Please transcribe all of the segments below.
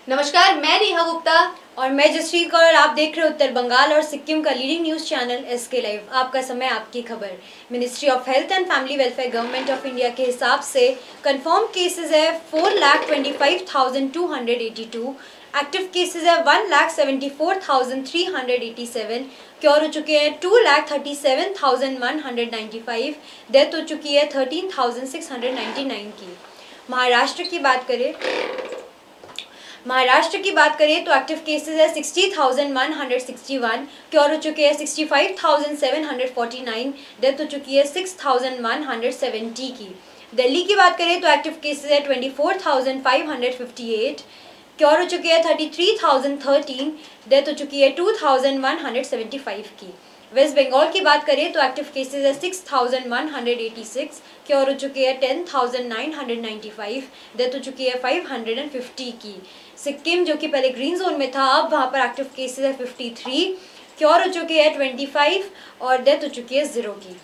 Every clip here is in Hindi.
नमस्कार, मैं नेहा गुप्ता और मैं जसप्रीत कौर और आप देख रहे हो उत्तर बंगाल और सिक्किम का leading news channel SK live. आपका समय, आपकी खबर। Ministry of health and family welfare government of India के हिसाब से कंफर्म केसेस है 4,25,282, एक्टिव केसेस है 1,74,387, क्योर हो चुके हैं 2,37,195, डेथ हो चुकी है 13,699 की। महाराष्ट्र की बात करें तो एक्टिव केसेस है 60,161, क्योर हो चुके हैं 65,749, डेथ हो चुकी है 6,170 की। दिल्ली की बात करें तो एक्टिव केसेस है 24,558, क्योर हो चुके हैं 33,013, डेथ हो चुकी है 2,175 की। वेस्ट बंगाल की बात करें तो एक्टिव केसेस है 6,186, क्योर हो चुके हैं 10,995, डेथ हो चुकी है 550 की। सिक्किम जो कि पहले ग्रीन जोन में था, अब वहाँ पर एक्टिव केसेस है 53, क्योर हो चुके हैं 25 और डेथ हो चुकी है 0 की।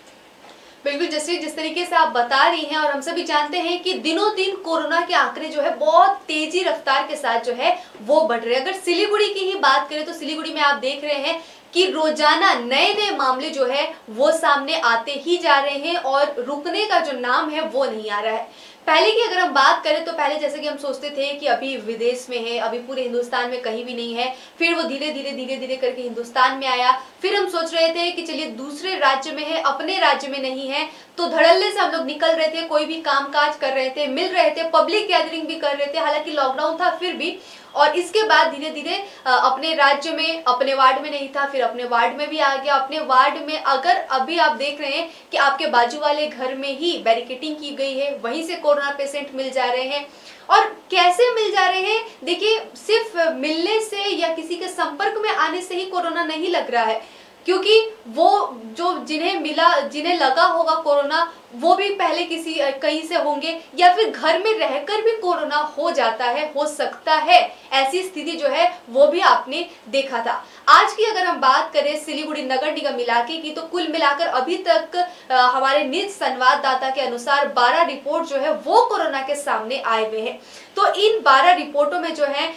बिल्कुल जसप्रीत, जिस तरीके से आप बता रही हैं और हम सभी जानते हैं कि दिनों दिन कोरोना के आंकड़े जो है बहुत तेजी रफ्तार के साथ जो है वो बढ़ रहे हैं। अगर सिलीगुड़ी की ही बात करें तो सिलीगुड़ी में आप देख रहे हैं कि रोजाना नए नए मामले जो है वो सामने आते ही जा रहे हैं और रुकने का जो नाम है वो नहीं आ रहा है। पहले की अगर हम बात करें तो पहले जैसे कि हम सोचते थे कि अभी विदेश में है, अभी पूरे हिंदुस्तान में कहीं भी नहीं है, फिर वो धीरे धीरे करके हिंदुस्तान में आया। फिर हम सोच रहे थे कि चलिए दूसरे राज्य में है, अपने राज्य में नहीं है, तो धड़ल्ले से हम लोग निकल रहे थे, कोई भी कामकाज कर रहे थे, मिल रहे थे, पब्लिक गैदरिंग भी कर रहे थे, हालांकि लॉकडाउन था फिर भी। और इसके बाद धीरे धीरे अपने राज्य में, अपने वार्ड में नहीं था, फिर अपने वार्ड में भी आ गया। अपने वार्ड में अगर अभी आप देख रहे हैं कि आपके बाजू वाले घर में ही बैरिकेडिंग की गई है, वहीं से कोरोना पेशेंट मिल जा रहे हैं। और कैसे मिल जा रहे हैं, देखिए सिर्फ मिलने से या किसी के संपर्क में आने से ही कोरोना नहीं लग रहा है, क्योंकि वो जो जिन्हें लगा होगा कोरोना, वो भी पहले किसी कहीं से होंगे, या फिर घर में रहकर भी कोरोना हो जाता है, हो सकता है। ऐसी स्थिति जो है वो भी आपने देखा था। आज की अगर हम बात करें सिलीगुड़ी नगर निगम इलाके की, तो कुल मिलाकर अभी तक हमारे निज संवाददाता के अनुसार 12 रिपोर्ट जो है वो कोरोना के सामने आए हुए हैं। तो इन 12 रिपोर्टों में जो है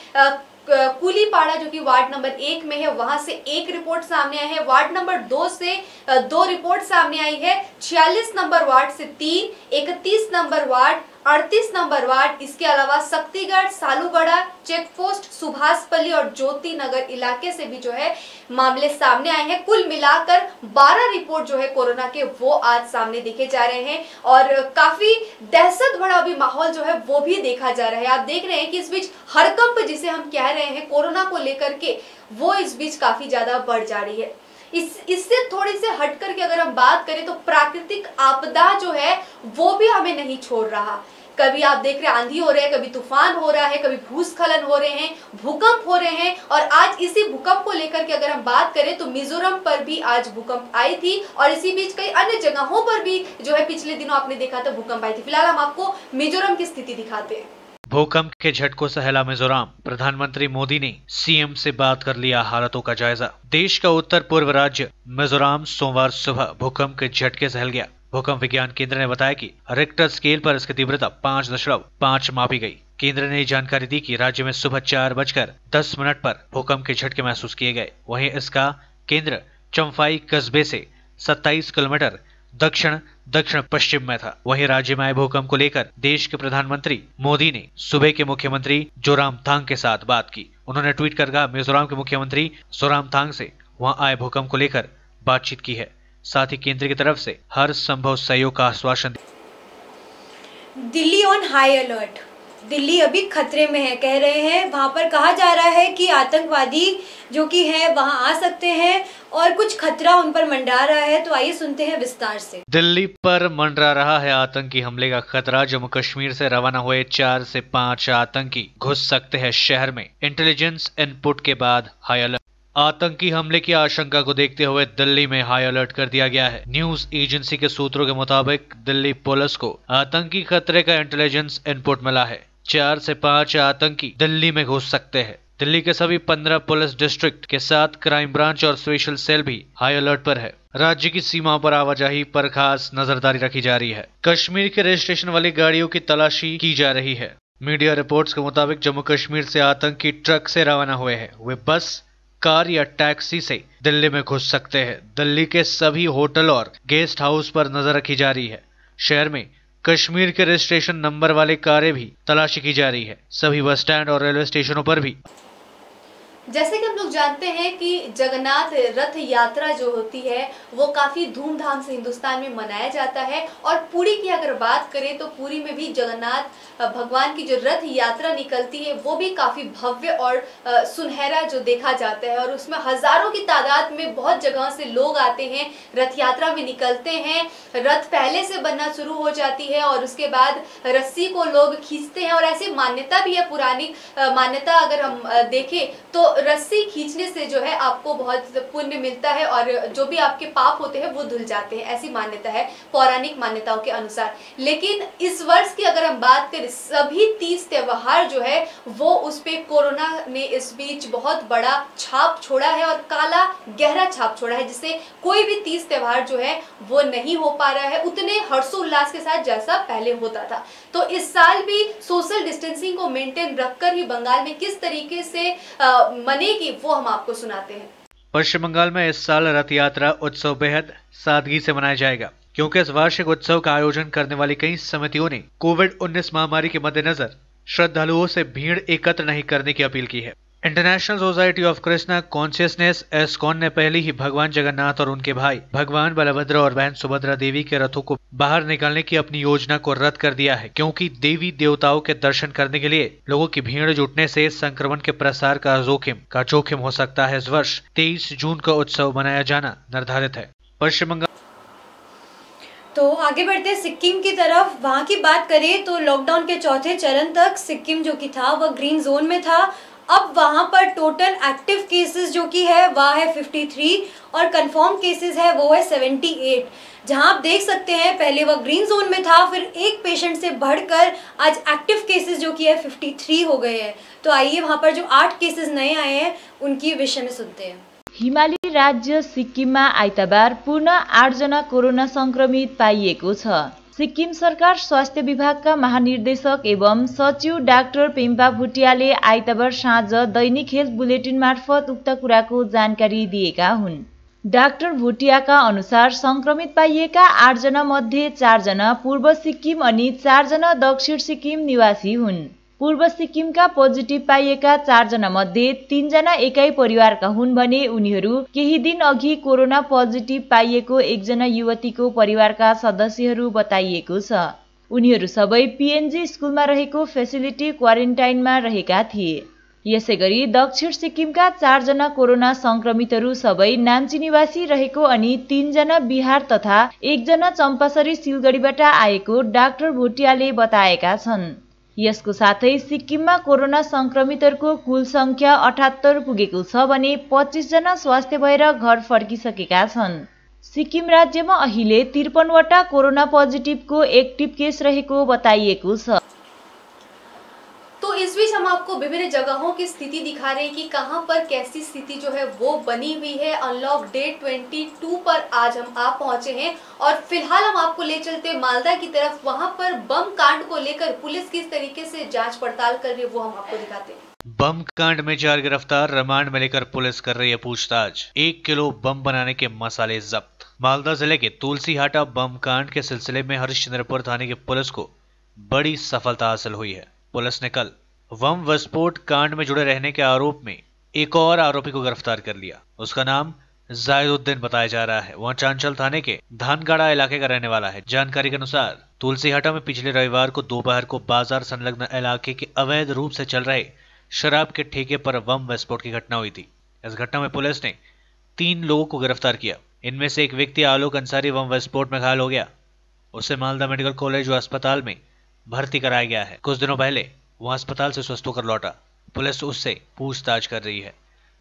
कुलीपाड़ा जो कि वार्ड नंबर 1 में है, वहां से 1 रिपोर्ट सामने आई है। वार्ड नंबर 2 से 2 रिपोर्ट सामने आई है। 46 नंबर वार्ड से 3, 31 नंबर वार्ड, 38 नंबर वार्ड, इसके अलावा शक्तिगढ़, सालूगढ़ा, चेकपोस्ट, सुभाषपल्ली और ज्योति नगर इलाके से भी जो है मामले सामने आए हैं। कुल मिलाकर 12 रिपोर्ट जो है कोरोना के वो आज सामने देखे जा रहे हैं और काफी दहशत भरा भी माहौल जो है वो भी देखा जा रहा है। आप देख रहे हैं कि इस बीच हड़कंप जिसे हम कह रहे हैं कोरोना को लेकर के, वो इस बीच काफी ज्यादा बढ़ जा रही है। इससे थोड़ी से हट करके अगर हम बात करें तो प्राकृतिक आपदा जो है वो भी हमें नहीं छोड़ रहा। कभी आप देख रहे हैं आंधी हो रहे हैं, कभी तूफान हो रहा है, कभी भूस्खलन हो रहे हैं, भूकंप हो रहे हैं। और आज इसी भूकंप को लेकर के अगर हम बात करें तो मिजोरम पर भी आज भूकंप आई थी और इसी बीच कई अन्य जगहों पर भी जो है पिछले दिनों आपने देखा था भूकंप आई थी। फिलहाल हम आपको मिजोरम की स्थिति दिखाते हैं। भूकंप के झटकों से हिला मिजोरम। प्रधानमंत्री मोदी ने सीएम से बात कर लिया हालातों का जायजा। देश का उत्तर पूर्व राज्य मिजोरम सोमवार सुबह भूकंप के झटके से हिल गया। भूकंप विज्ञान केंद्र ने बताया कि रिक्टर स्केल पर इसकी तीव्रता 5.5 मापी गई। केंद्र ने जानकारी दी कि राज्य में सुबह 4:10 पर भूकंप के झटके महसूस किए गए। वहीं इसका केंद्र चंफाई कस्बे से 27 किलोमीटर दक्षिण पश्चिम में था। वहीं राज्य में आए भूकंप को लेकर देश के प्रधानमंत्री मोदी ने सूबे के मुख्यमंत्री जोरामथांग के साथ बात की। उन्होंने ट्वीट कर कहा, मिजोरम के मुख्यमंत्री जोरामथांग से वहां आए भूकंप को लेकर बातचीत की है, साथ ही केंद्र की तरफ से हर संभव सहयोग का आश्वासन दिया। Delhi on high alert. Delhi अभी खतरे में है, कह रहे हैं। वहाँ पर कहा जा रहा है कि आतंकवादी जो कि है वहाँ आ सकते हैं और कुछ खतरा उन पर मंडरा रहा है। तो आइए सुनते हैं विस्तार से। दिल्ली पर मंडरा रहा है आतंकी हमले का खतरा। जम्मू कश्मीर से रवाना हुए 4 से 5 आतंकी घुस सकते हैं शहर में। इंटेलिजेंस इनपुट के बाद हाई अलर्ट। आतंकी हमले की आशंका को देखते हुए दिल्ली में हाई अलर्ट कर दिया गया है। न्यूज एजेंसी के सूत्रों के मुताबिक दिल्ली पुलिस को आतंकी खतरे का इंटेलिजेंस इनपुट मिला है। 4 से 5 आतंकी दिल्ली में घुस सकते हैं। दिल्ली के सभी 15 पुलिस डिस्ट्रिक्ट के साथ क्राइम ब्रांच और स्पेशल सेल भी हाई अलर्ट पर है। राज्य की सीमा पर आवाजाही पर खास नजरदारी रखी जा रही है। कश्मीर के रजिस्ट्रेशन वाली गाड़ियों की तलाशी की जा रही है। मीडिया रिपोर्ट्स के मुताबिक जम्मू कश्मीर से आतंकी ट्रक से रवाना हुए हैं। वे बस, कार या टैक्सी से दिल्ली में घुस सकते हैं। दिल्ली के सभी होटल और गेस्ट हाउस पर नजर रखी जा रही है। शहर में कश्मीर के रजिस्ट्रेशन नंबर वाली कारें भी तलाशी की जा रही है। सभी बस स्टैंड और रेलवे स्टेशनों पर भी। जैसे कि हम लोग जानते हैं कि जगन्नाथ रथ यात्रा जो होती है वो काफ़ी धूमधाम से हिंदुस्तान में मनाया जाता है। और पुरी की अगर बात करें तो पुरी में भी जगन्नाथ भगवान की जो रथ यात्रा निकलती है वो भी काफ़ी भव्य और सुनहरा जो देखा जाता है। और उसमें हज़ारों की तादाद में बहुत जगह से लोग आते हैं, रथ यात्रा में निकलते हैं। रथ पहले से बनना शुरू हो जाती है और उसके बाद रस्सी को लोग खींचते हैं। और ऐसी मान्यता भी है, पुरानी मान्यता अगर हम देखें तो रस्सी खींचने से जो है आपको बहुत पुण्य मिलता है और जो भी आपके पाप होते हैं वो धुल जाते हैं, ऐसी मान्यता है पौराणिक मान्यताओं के अनुसार। लेकिन इस वर्ष की अगर हम बात करें, सभी 30 त्योहार जो है वो उस पे कोरोना ने इस बीच बहुत बड़ा छाप छोड़ा है और काला गहरा छाप छोड़ा है, जिससे कोई भी 30 त्योहार जो है वो नहीं हो पा रहा है उतने हर्षोल्लास के साथ जैसा पहले होता था। तो इस साल भी सोशल डिस्टेंसिंग को मेंटेन रखकर ही बंगाल में किस तरीके से मनेगी वो हम आपको सुनाते हैं। पश्चिम बंगाल में इस साल रथ यात्रा उत्सव बेहद सादगी से मनाया जाएगा, क्योंकि इस वार्षिक उत्सव का आयोजन करने वाली कई समितियों ने कोविड-19 महामारी के मद्देनजर श्रद्धालुओं से भीड़ एकत्र नहीं करने की अपील की है। International society of Krishna consciousness ISKCON ने पहले ही भगवान जगन्नाथ और उनके भाई भगवान बलभद्र और बहन सुभद्रा देवी के रथों को बाहर निकालने की अपनी योजना को रद्द कर दिया है, क्योंकि देवी देवताओं के दर्शन करने के लिए लोगों की भीड़ जुटने से संक्रमण के प्रसार का जोखिम हो सकता है। इस वर्ष 23 जून का उत्सव मनाया जाना निर्धारित है। पश्चिम बंगाल तो आगे बढ़ते हैं सिक्किम की तरफ। वहाँ की बात करें तो लॉकडाउन के चौथे चरण तक सिक्किम जो कि था वह ग्रीन जोन में था। अब वहाँ पर टोटल एक्टिव केसेस जो कि है वह है 53 और कंफर्म केसेस है वो है 78। जहाँ आप देख सकते हैं पहले वह ग्रीन जोन में था, फिर एक पेशेंट से बढ़कर आज एक्टिव केसेस जो कि है 53 हो गए हैं। तो आइए वहाँ पर जो 8 केसेस नए आए हैं उनकी विषय में सुनते हैं। हिमाली राज्य सिक्किममा आइतबार पुनः 8 जना कोरोना संक्रमित पाइएको छ। सिक्किम सरकार स्वास्थ्य विभागका महानिर्देशक एवं सचिव डाक्टर पेम्पा भुटियाले आइतबार साँझ दैनिक हेल्थ बुलेटिन मार्फत उक्त कुराको जानकारी दिएका हुन्। डाक्टर भुटियाका अनुसार संक्रमित पाइएका 8 जना मध्ये 4 जना पूर्व सिक्किम अनि 4 जना दक्षिण सिक्किम निवासी हुन्। पूर्व सिक्किमका पोजिटिभ पाइएका 4 जना मध्ये 3 जना एकै परिवारका हुन् भने उनीहरू केही दिन अघि कोरोना पोजिटिभ पाइएको 1 जना युवतीको परिवारका सदस्यहरू बताइएको छ। उनीहरू सबै पीएनजी स्कुलमा रहेको फेसिलिटी क्वारेन्टाइनमा रहेका थिए। यसैगरी दक्षिण सिक्किमका 4 जना कोरोना संक्रमितहरू सबै नाम्ची निवासी रहेको अनि 3 जना बिहार तथा 1 जना चम्पासरी सिलगढीबाट आएको डाक्टर भुटियाले बताएका छन्। यसको साथै सिक्किममा कोरोना संक्रमितहरूको कुल संख्या 78 पुगेको छ भने 25 जना स्वास्थ्य भएर घर फर्किसकेका छन्। सिक्किम राज्यमा अहिले 53 वटा कोरोना पोजिटिभको एक्टिभ केस रहेको बताइएको छ। तो इस बीच हम आपको विभिन्न जगहों की स्थिति दिखा रहे हैं कि कहां पर कैसी स्थिति जो है वो बनी हुई है। अनलॉक डे 22 पर आज हम आप पहुंचे हैं और फिलहाल हम आपको ले चलते हैं मालदा की तरफ। वहां पर बम कांड को लेकर पुलिस किस तरीके से जांच पड़ताल कर रही है वो हम आपको दिखाते हैं। बम कांड में 4 गिरफ्तार, रिमांड में लेकर पुलिस कर रही है पूछताछ। 1 किलो बम बनाने के मसाले जब्त। मालदा जिले के तुलसीहाटा बम कांड के सिलसिले में हरिश्चंद्रपुर थाने की पुलिस को बड़ी सफलता हासिल हुई है। पुलिस ने कल बम विस्फोट कांड में जुड़े रहने के आरोप में एक और आरोपी को गिरफ्तार कर लिया। उसका नाम जाहिदुद्दीन बताया जा रहा है। वह चांचल थाने के धानगाड़ा इलाके का रहने वाला है। जानकारी के अनुसार तुलसीहाटा में पिछले रविवार को दोपहर को बाजार संलग्न इलाके के अवैध रूप से चल रहे शराब के ठेके पर बम विस्फोट की घटना हुई थी। इस घटना में पुलिस ने 3 लोगों को गिरफ्तार किया। इनमें से एक व्यक्ति आलोक अंसारी बम विस्फोट में घायल हो गया। उसे मालदा मेडिकल कॉलेज व अस्पताल में भर्ती कराया गया है। कुछ दिनों पहले वह अस्पताल से स्वस्थ होकर लौटा। पुलिस उससे पूछताछ कर रही है।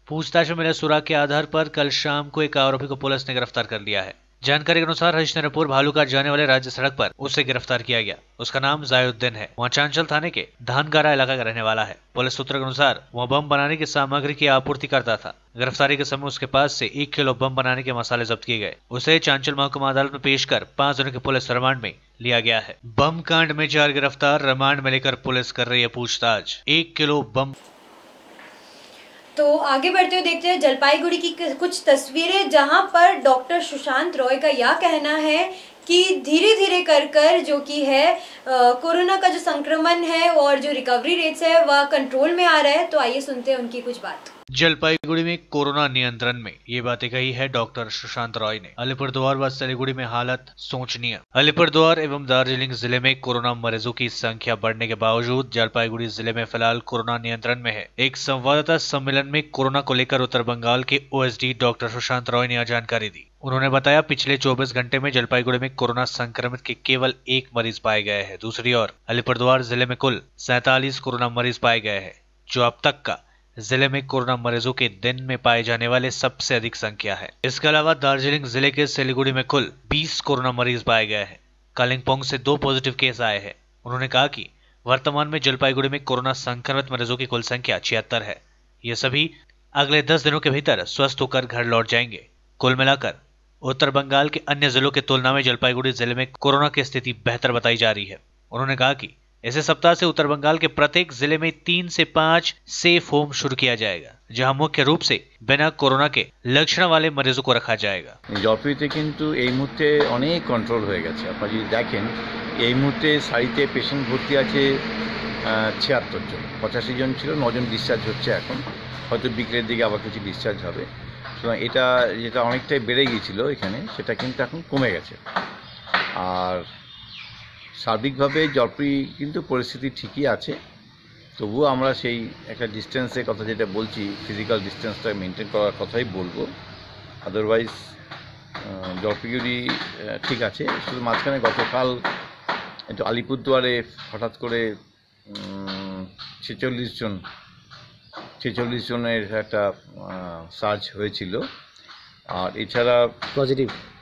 पूछताछ में मिले सुराग के आधार पर कल शाम को एक आरोपी को पुलिस ने गिरफ्तार कर लिया है, जानकारी के अनुसार हरिश्चंद्रपुर भालूकाट जाने वाले राज्य सड़क पर उसे गिरफ्तार किया गया। उसका नाम जायुद्दीन है। वह चांचल थाने के धानगारा इलाका का रहने वाला है। पुलिस सूत्रों के अनुसार वह बम बनाने की सामग्री की आपूर्ति करता था। गिरफ्तारी के समय उसके पास से 1 किलो बम बनाने के मसाले जब्त किए गए। उसे चांचल महकुमा अदालत में पेश कर 5 दिनों के पुलिस रिमांड में लिया गया है। बम कांड में 4 गिरफ्तार, रिमांड में लेकर पुलिस कर रही है पूछताछ। 1 किलो बम। तो आगे बढ़ते हुए देखते हैं जलपाईगुड़ी की कुछ तस्वीरें, जहां पर डॉक्टर सुशांत रॉय का यह कहना है कि धीरे धीरे कर जो कि है कोरोना का जो संक्रमण है और जो रिकवरी रेट्स है वह कंट्रोल में आ रहा है। तो आइए सुनते हैं उनकी कुछ बात। जलपाईगुड़ी में कोरोना नियंत्रण में ये बातें कही है डॉक्टर सुशांत रॉय ने। अलीपुरद्वार व सिलीगुड़ी में हालत सोचनीय। अलीपुरद्वार एवं दार्जिलिंग जिले में कोरोना मरीजों की संख्या बढ़ने के बावजूद जलपाईगुड़ी जिले में फिलहाल कोरोना नियंत्रण में है। एक संवाददाता सम्मेलन में कोरोना को लेकर उत्तर बंगाल के ओएसडी डॉक्टर सुशांत रॉय ने यह जानकारी दी। उन्होंने बताया, पिछले 24 घंटे में जलपाईगुड़ी में कोरोना संक्रमित के केवल 1 मरीज पाए गए हैं। दूसरी ओर अलीपुरद्वार जिले में कुल 47 कोरोना मरीज पाए गए हैं, जो अब तक का जिले में कोरोना मरीजों के दिन में पाए जाने वाले सबसे अधिक संख्या है। इसके अलावा दार्जिलिंग जिले के सिलीगुड़ी में कुल 20 कोरोना मरीज पाए गए हैं। कालिम्पोंग से 2 पॉजिटिव केस आए हैं। उन्होंने कहा कि वर्तमान में जलपाईगुड़ी में कोरोना संक्रमित मरीजों की कुल संख्या 76 है। ये सभी अगले 10 दिनों के भीतर स्वस्थ होकर घर लौट जाएंगे। कुल मिलाकर उत्तर बंगाल के अन्य जिलों की तुलना में जलपाईगुड़ी जिले में कोरोना की स्थिति बेहतर बताई जा रही है। उन्होंने कहा कि इसी सप्ताह से उत्तर बंगाल के प्रत्येक जिले में 3 से 5 सेफ होम शुरू किया जाएगा, जहां मुख्य रूप से बिना कोरोना के लक्षण वाले मरीजों को रखा जाएगा। জলপাইগুড়িতে কিন্তু এই মুহূর্তে অনেক কন্ট্রোল হয়ে গেছে। আপনারা যদি দেখেন এই মুহূর্তে সারিতে পেশেন্ট ভর্তি আছে 76 জন, 85 জন ছিল, 9 জন ডিসচার্জ হচ্ছে। এখন হয়তো বিকেলের দিকে আবার কিছু ডিসচার্জ হবে। সুতরাং এটা যেটা অনেকটাই বেড়ে গিয়েছিল এখানে, সেটা কিন্তু এখন কমে গেছে। আর সার্বিকভাবে জলপাইগুড়ি কিন্তু পরিস্থিতি ঠিকই আছে। তবুও আমরা সেই একটা ডিস্টেন্সের কথা যেটা বলছি, ফিজিক্যাল ডিস্টেন্সটা মেনটেন করার কথাই বলবো। আদারওয়াইজ জলপাইগুড়ি ঠিক আছে। শুধু মাঝখানে গতকাল একটু আলিপুরদুয়ারে হঠাৎ করে 46 জনের একটা সার্চ হয়েছিল। আর এছাড়া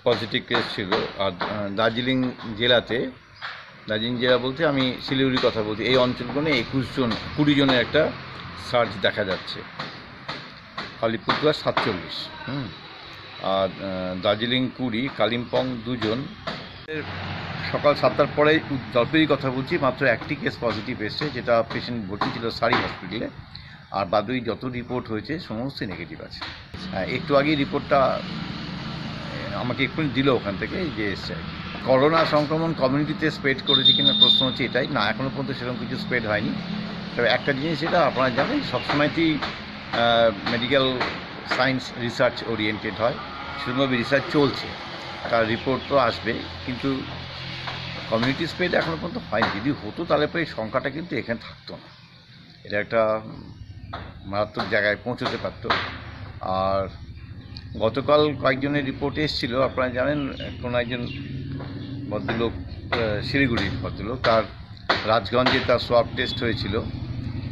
পজিটিভ কেস ছিল। আর দার্জিলিং জেলা বলতে আমি শিলিগুড়ির কথা বলছি, এই অঞ্চলগুলো 20 জনের একটা সার্চ দেখা যাচ্ছে। আলিপুরদুয়ার 47, আর দার্জিলিং 20, কালিম্পং 2 জন। সকাল 7টার পরে জলপাইগুড়ির কথা বলছি, মাত্র 1টি কেস পজিটিভ এসছে, যেটা পেশেন্ট ভর্তি ছিল সারি হসপিটালে। আর বাদুই যত রিপোর্ট হয়েছে সমস্তই নেগেটিভ আছে। একটু আগেই রিপোর্টটা আমাকে এক্ষুনি দিল ওখান থেকে, যে এসছে। করোনা সংক্রমণ কমিউনিটিতে স্প্রেড করেছে কিনা প্রশ্ন হচ্ছে এটাই। না, এখনও পর্যন্ত সেরকম কিছু স্প্রেড হয়নি। তবে একটা জিনিস, এটা আপনারা জানেন, সবসময়তেই মেডিকেল সায়েন্স রিসার্চ ওরিয়েন্টেড হয়, সেরকমভাবে রিসার্চ চলছে, তার রিপোর্ট তো আসবে। কিন্তু কমিউনিটি স্প্রেড এখনও পর্যন্ত হয়নি। যদি হতো তাহলে পরে সংখ্যাটা কিন্তু এখানে থাকতো না, এটা একটা মারাত্মক জায়গায় পৌঁছতে পারত। আর গতকাল কয়েকজনের রিপোর্ট এসেছিল, আপনারা জানেন, কোনো একজন ভদ্রলোক, শিলিগুড়ির ভদ্রলোক, তার রাজগঞ্জে তার সোয়াব টেস্ট হয়েছিল,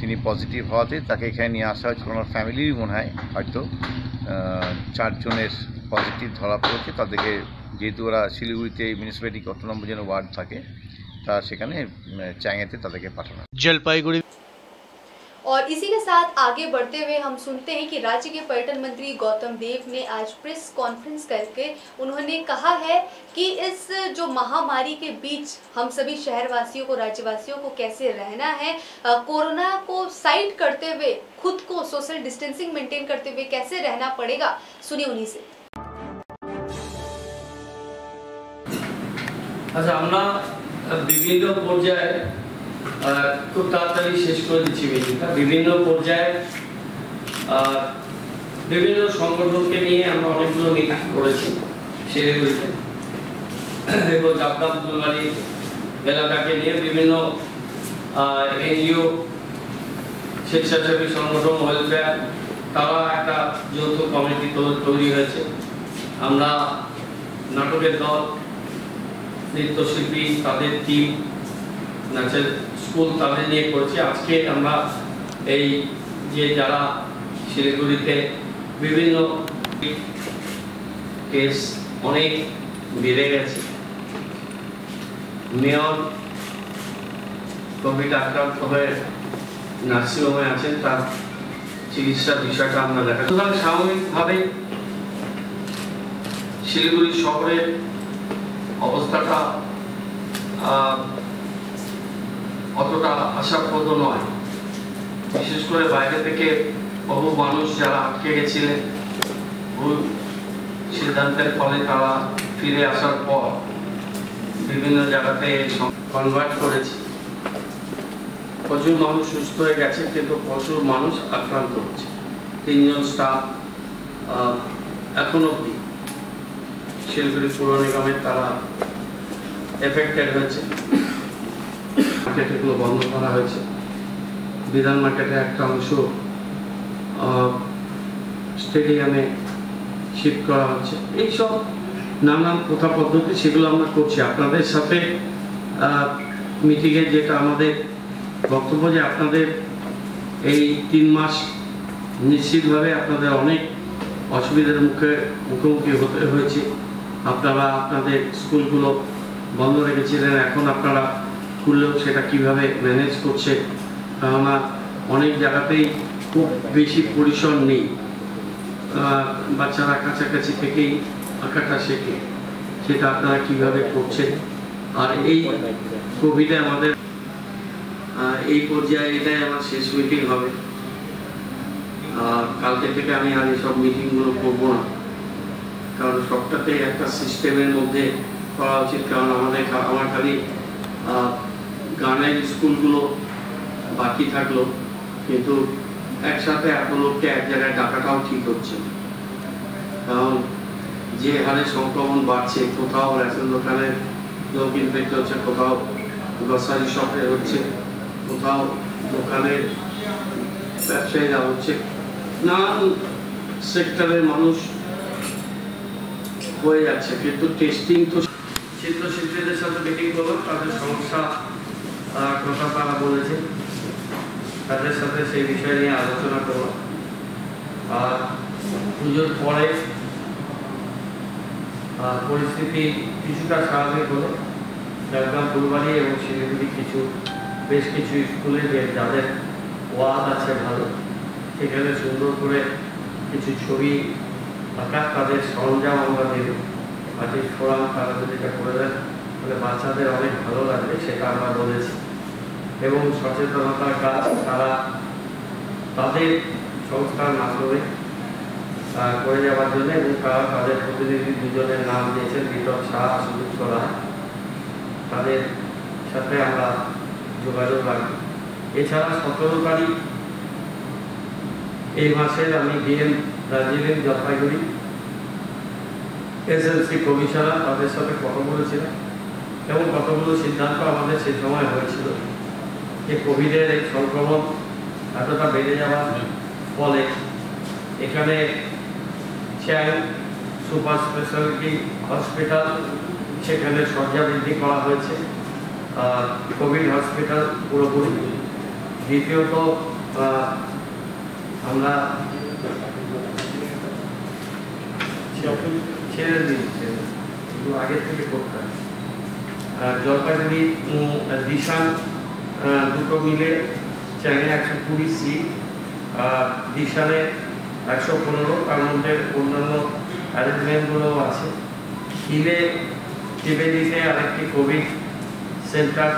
তিনি পজিটিভ হওয়াতে তাকে এখানে নিয়ে আসা হয়েছিল। ওনার ফ্যামিলিরই মনে হয় হয়তো 4 জনের পজিটিভ ধরা পড়েছে। তাদেরকে, যেহেতু ওরা শিলিগুড়িতে মিউনিসিপ্যালিটি কত নম্বর যেন ওয়ার্ড থাকে, তা সেখানে চাঙ্গাতে তাদেরকে পাঠানো। जलपाईगुड़ी। और इसी के साथ आगे बढ़ते हुए हम सुनते हैं कि राज्य के पर्यटन मंत्री गौतम देव ने आज प्रेस कॉन्फ्रेंस करके उन्होंने कहा है कि इस जो महामारी के बीच हम सभी शहरवासियों को, राज्यवासियों को कैसे रहना है, कोरोना को साइड करते हुए खुद को सोशल डिस्टेंसिंग मेंटेन करते हुए कैसे रहना पड़ेगा। सुनिए उन्हीं से। अच्छा, আমরা বিভিন্ন পর্যায়ে খুব তাড়াতাড়ি শেষ করে দিচ্ছি মিটিংটা। বিভিন্ন পর্যায়ে বিভিন্ন সংগঠনকে নিয়ে আমরা অনেকগুলো মিটিং করেছি শিলিগুড়িতে এবং জাবদাম ফুলবাড়ি এলাকাকে নিয়ে বিভিন্ন এনজিও, স্বেচ্ছাসেবী সংগঠন, ওয়েলফেয়ার, তারা একটা যৌথ কমিটি তৈরি হয়েছে। আমরা নাটকের দল, নৃত্যশিল্পী, তাদের টিম, নাচের স্কুল, তাদের নিয়ে করছি। আজকে আমরা এই যে যারা শিলিগুড়িতে বিভিন্ন কেস, অনেক বেড়ে গেছে। মেয়র কোভিড আক্রান্ত হয়ে নার্সিংহোমে আছেন, তার চিকিৎসার বিষয়টা আমরা দেখা। সুতরাং স্বাভাবিকভাবে শিলিগুড়ি শহরের অবস্থাটা অতটা আশাপ্রদ নয়। বিশেষ করে বাইরে থেকে বহু মানুষ যারা আটকে গেছিলেন, ভুল সিদ্ধান্তের ফলে তারা ফিরে আসার পর বিভিন্ন জায়গাতে কনভার্ট করেছে। প্রচুর মানুষ সুস্থ হয়ে গেছে, কিন্তু প্রচুর মানুষ আক্রান্ত হচ্ছে। 3 জন স্টাফ এখন অব্দি শিলিগুড়ি পৌর নিগমের তারা এফেক্টেড হয়েছে। মার্কেটগুলো বন্ধ করা হয়েছে। বিধান মার্কেটে একটা অংশ স্টেডিয়ামে শিফট করা হচ্ছে। এইসব নানান প্রথা পদ্ধতি সেগুলো আমরা করছি আপনাদের সাথে মিটিংয়ে। যেটা আমাদের বক্তব্য যে আপনাদের এই 3 মাস নিশ্চিতভাবে আপনাদের অনেক অসুবিধার মুখোমুখি হতে হয়েছে। আপনারা আপনাদের স্কুলগুলো বন্ধ রেখেছিলেন, এখন আপনারা খুললেও সেটা কিভাবে ম্যানেজ করছে, কেননা অনেক জায়গাতেই খুব বেশি পরিসর নেই। বাচ্চারা কাছাকাছি থেকেই আঁকাটা শেখে, সেটা আপনারা কিভাবে করছেন। আর এই কোভিডে আমাদের এই পর্যায়ে এটাই আমার শেষ মিটিং হবে। কালকে থেকে আমি আর এইসব মিটিংগুলো করবো না, কারণ সবটাতে একটা সিস্টেমের মধ্যে করা উচিত। কারণ আমার খালি গানের স্কুলগুলো বাকি থাকলো, কিন্তু একসাথে এত লোককে এক জায়গায় ডাকাটাও ঠিক হচ্ছে। কারণ যে হারে সংক্রমণ বাড়ছে, কোথাও রেশন দোকানের লোক ইনফেক্ট হচ্ছে, কোথাও গ্রসারি শপে হচ্ছে, কোথাও দোকানের ব্যবসায়ীরা হচ্ছে, নানান সেক্টরের মানুষ হয়ে যাচ্ছে। কিন্তু টেস্টিং তো চিত্রশিল্পীদের সাথে মিটিং করলাম, তাদের সমস্যা কথা তারা বলেছে, তাদের সাথে সেই বিষয় নিয়ে আলোচনা করলাম। আর পুজোর পরে পরিস্থিতি কিছুটা স্বাভাবিক হলো। ঝাড়গ্রাম, ফুলবাড়ি এবং শিলিগুড়ি বেশ কিছু স্কুলে যাদের ওয়ার্ড আছে ভালো, সেখানে সুন্দর করে কিছু ছবি আঁকা তাদের সরঞ্জাম আমরা দেব। আর্টিস্ট ফোরাম তারা যদি এটা করে দেন তাহলে বাচ্চাদের অনেক ভালো লাগবে, সেটা আমরা বলেছি। এবং সচেতনতার কাজ তারা তাদের সংস্থার মাধ্যমে করে যাওয়ার জন্য, এবং তারা তাদের প্রতিনিধি 2 জনের নাম দিয়েছেন, বিতক শাহ, সুদীপ সোলা। তাদের সাথে আমরা যোগাযোগ রাখি। এছাড়া 17 তারিখ এই মাসের আমি DM Darjeeling, Jalpaiguri SLC commissioner তাদের সাথে কথা বলেছিলাম, এবং কতগুলো সিদ্ধান্ত আমাদের সেই সময় হয়েছিল যে কোভিডের এই সংক্রমণ এতটা বেড়ে যাওয়ার ফলে এখানে চ্যাং সুপার স্পেশালিটি হসপিটাল, সেখানে শয্যা বৃদ্ধি করা হয়েছে, কোভিড হসপিটাল পুরোপুরি। দ্বিতীয়ত আমরা ছেড়ে দিচ্ছি, আগের থেকে করতাম। জলপাইগুড়ি দিশান দুটো মিলে চ্যাংয়ে 120 সিট, দিশানে 115, তার মধ্যে অন্যান্য অ্যারেঞ্জমেন্টগুলো আছে। হিলে টিবেলিতে আরেকটি কোভিড সেন্টার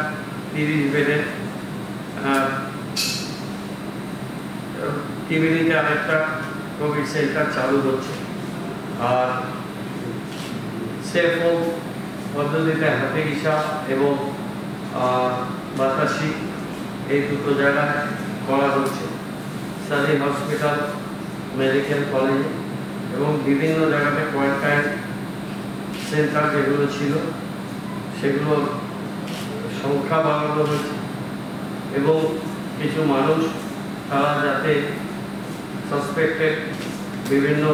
30 বেডের, টিবেলিতে আরেকটা কোভিড সেন্টার চালু হচ্ছে। আর সেফ হোম পদ্ধতিতে হাতিগিসা এবং বাতাসি এই 2টো জায়গায় করা হচ্ছে। সাদি হসপিটাল, মেডিকেল কলেজ এবং বিভিন্ন জায়গাতে কোয়ারেন্টাইন সেন্টার যেগুলো ছিল সেগুলোর সংখ্যা বাড়ানো হয়েছে, এবং কিছু মানুষ তারা যাতে সাসপেক্টেড বিভিন্ন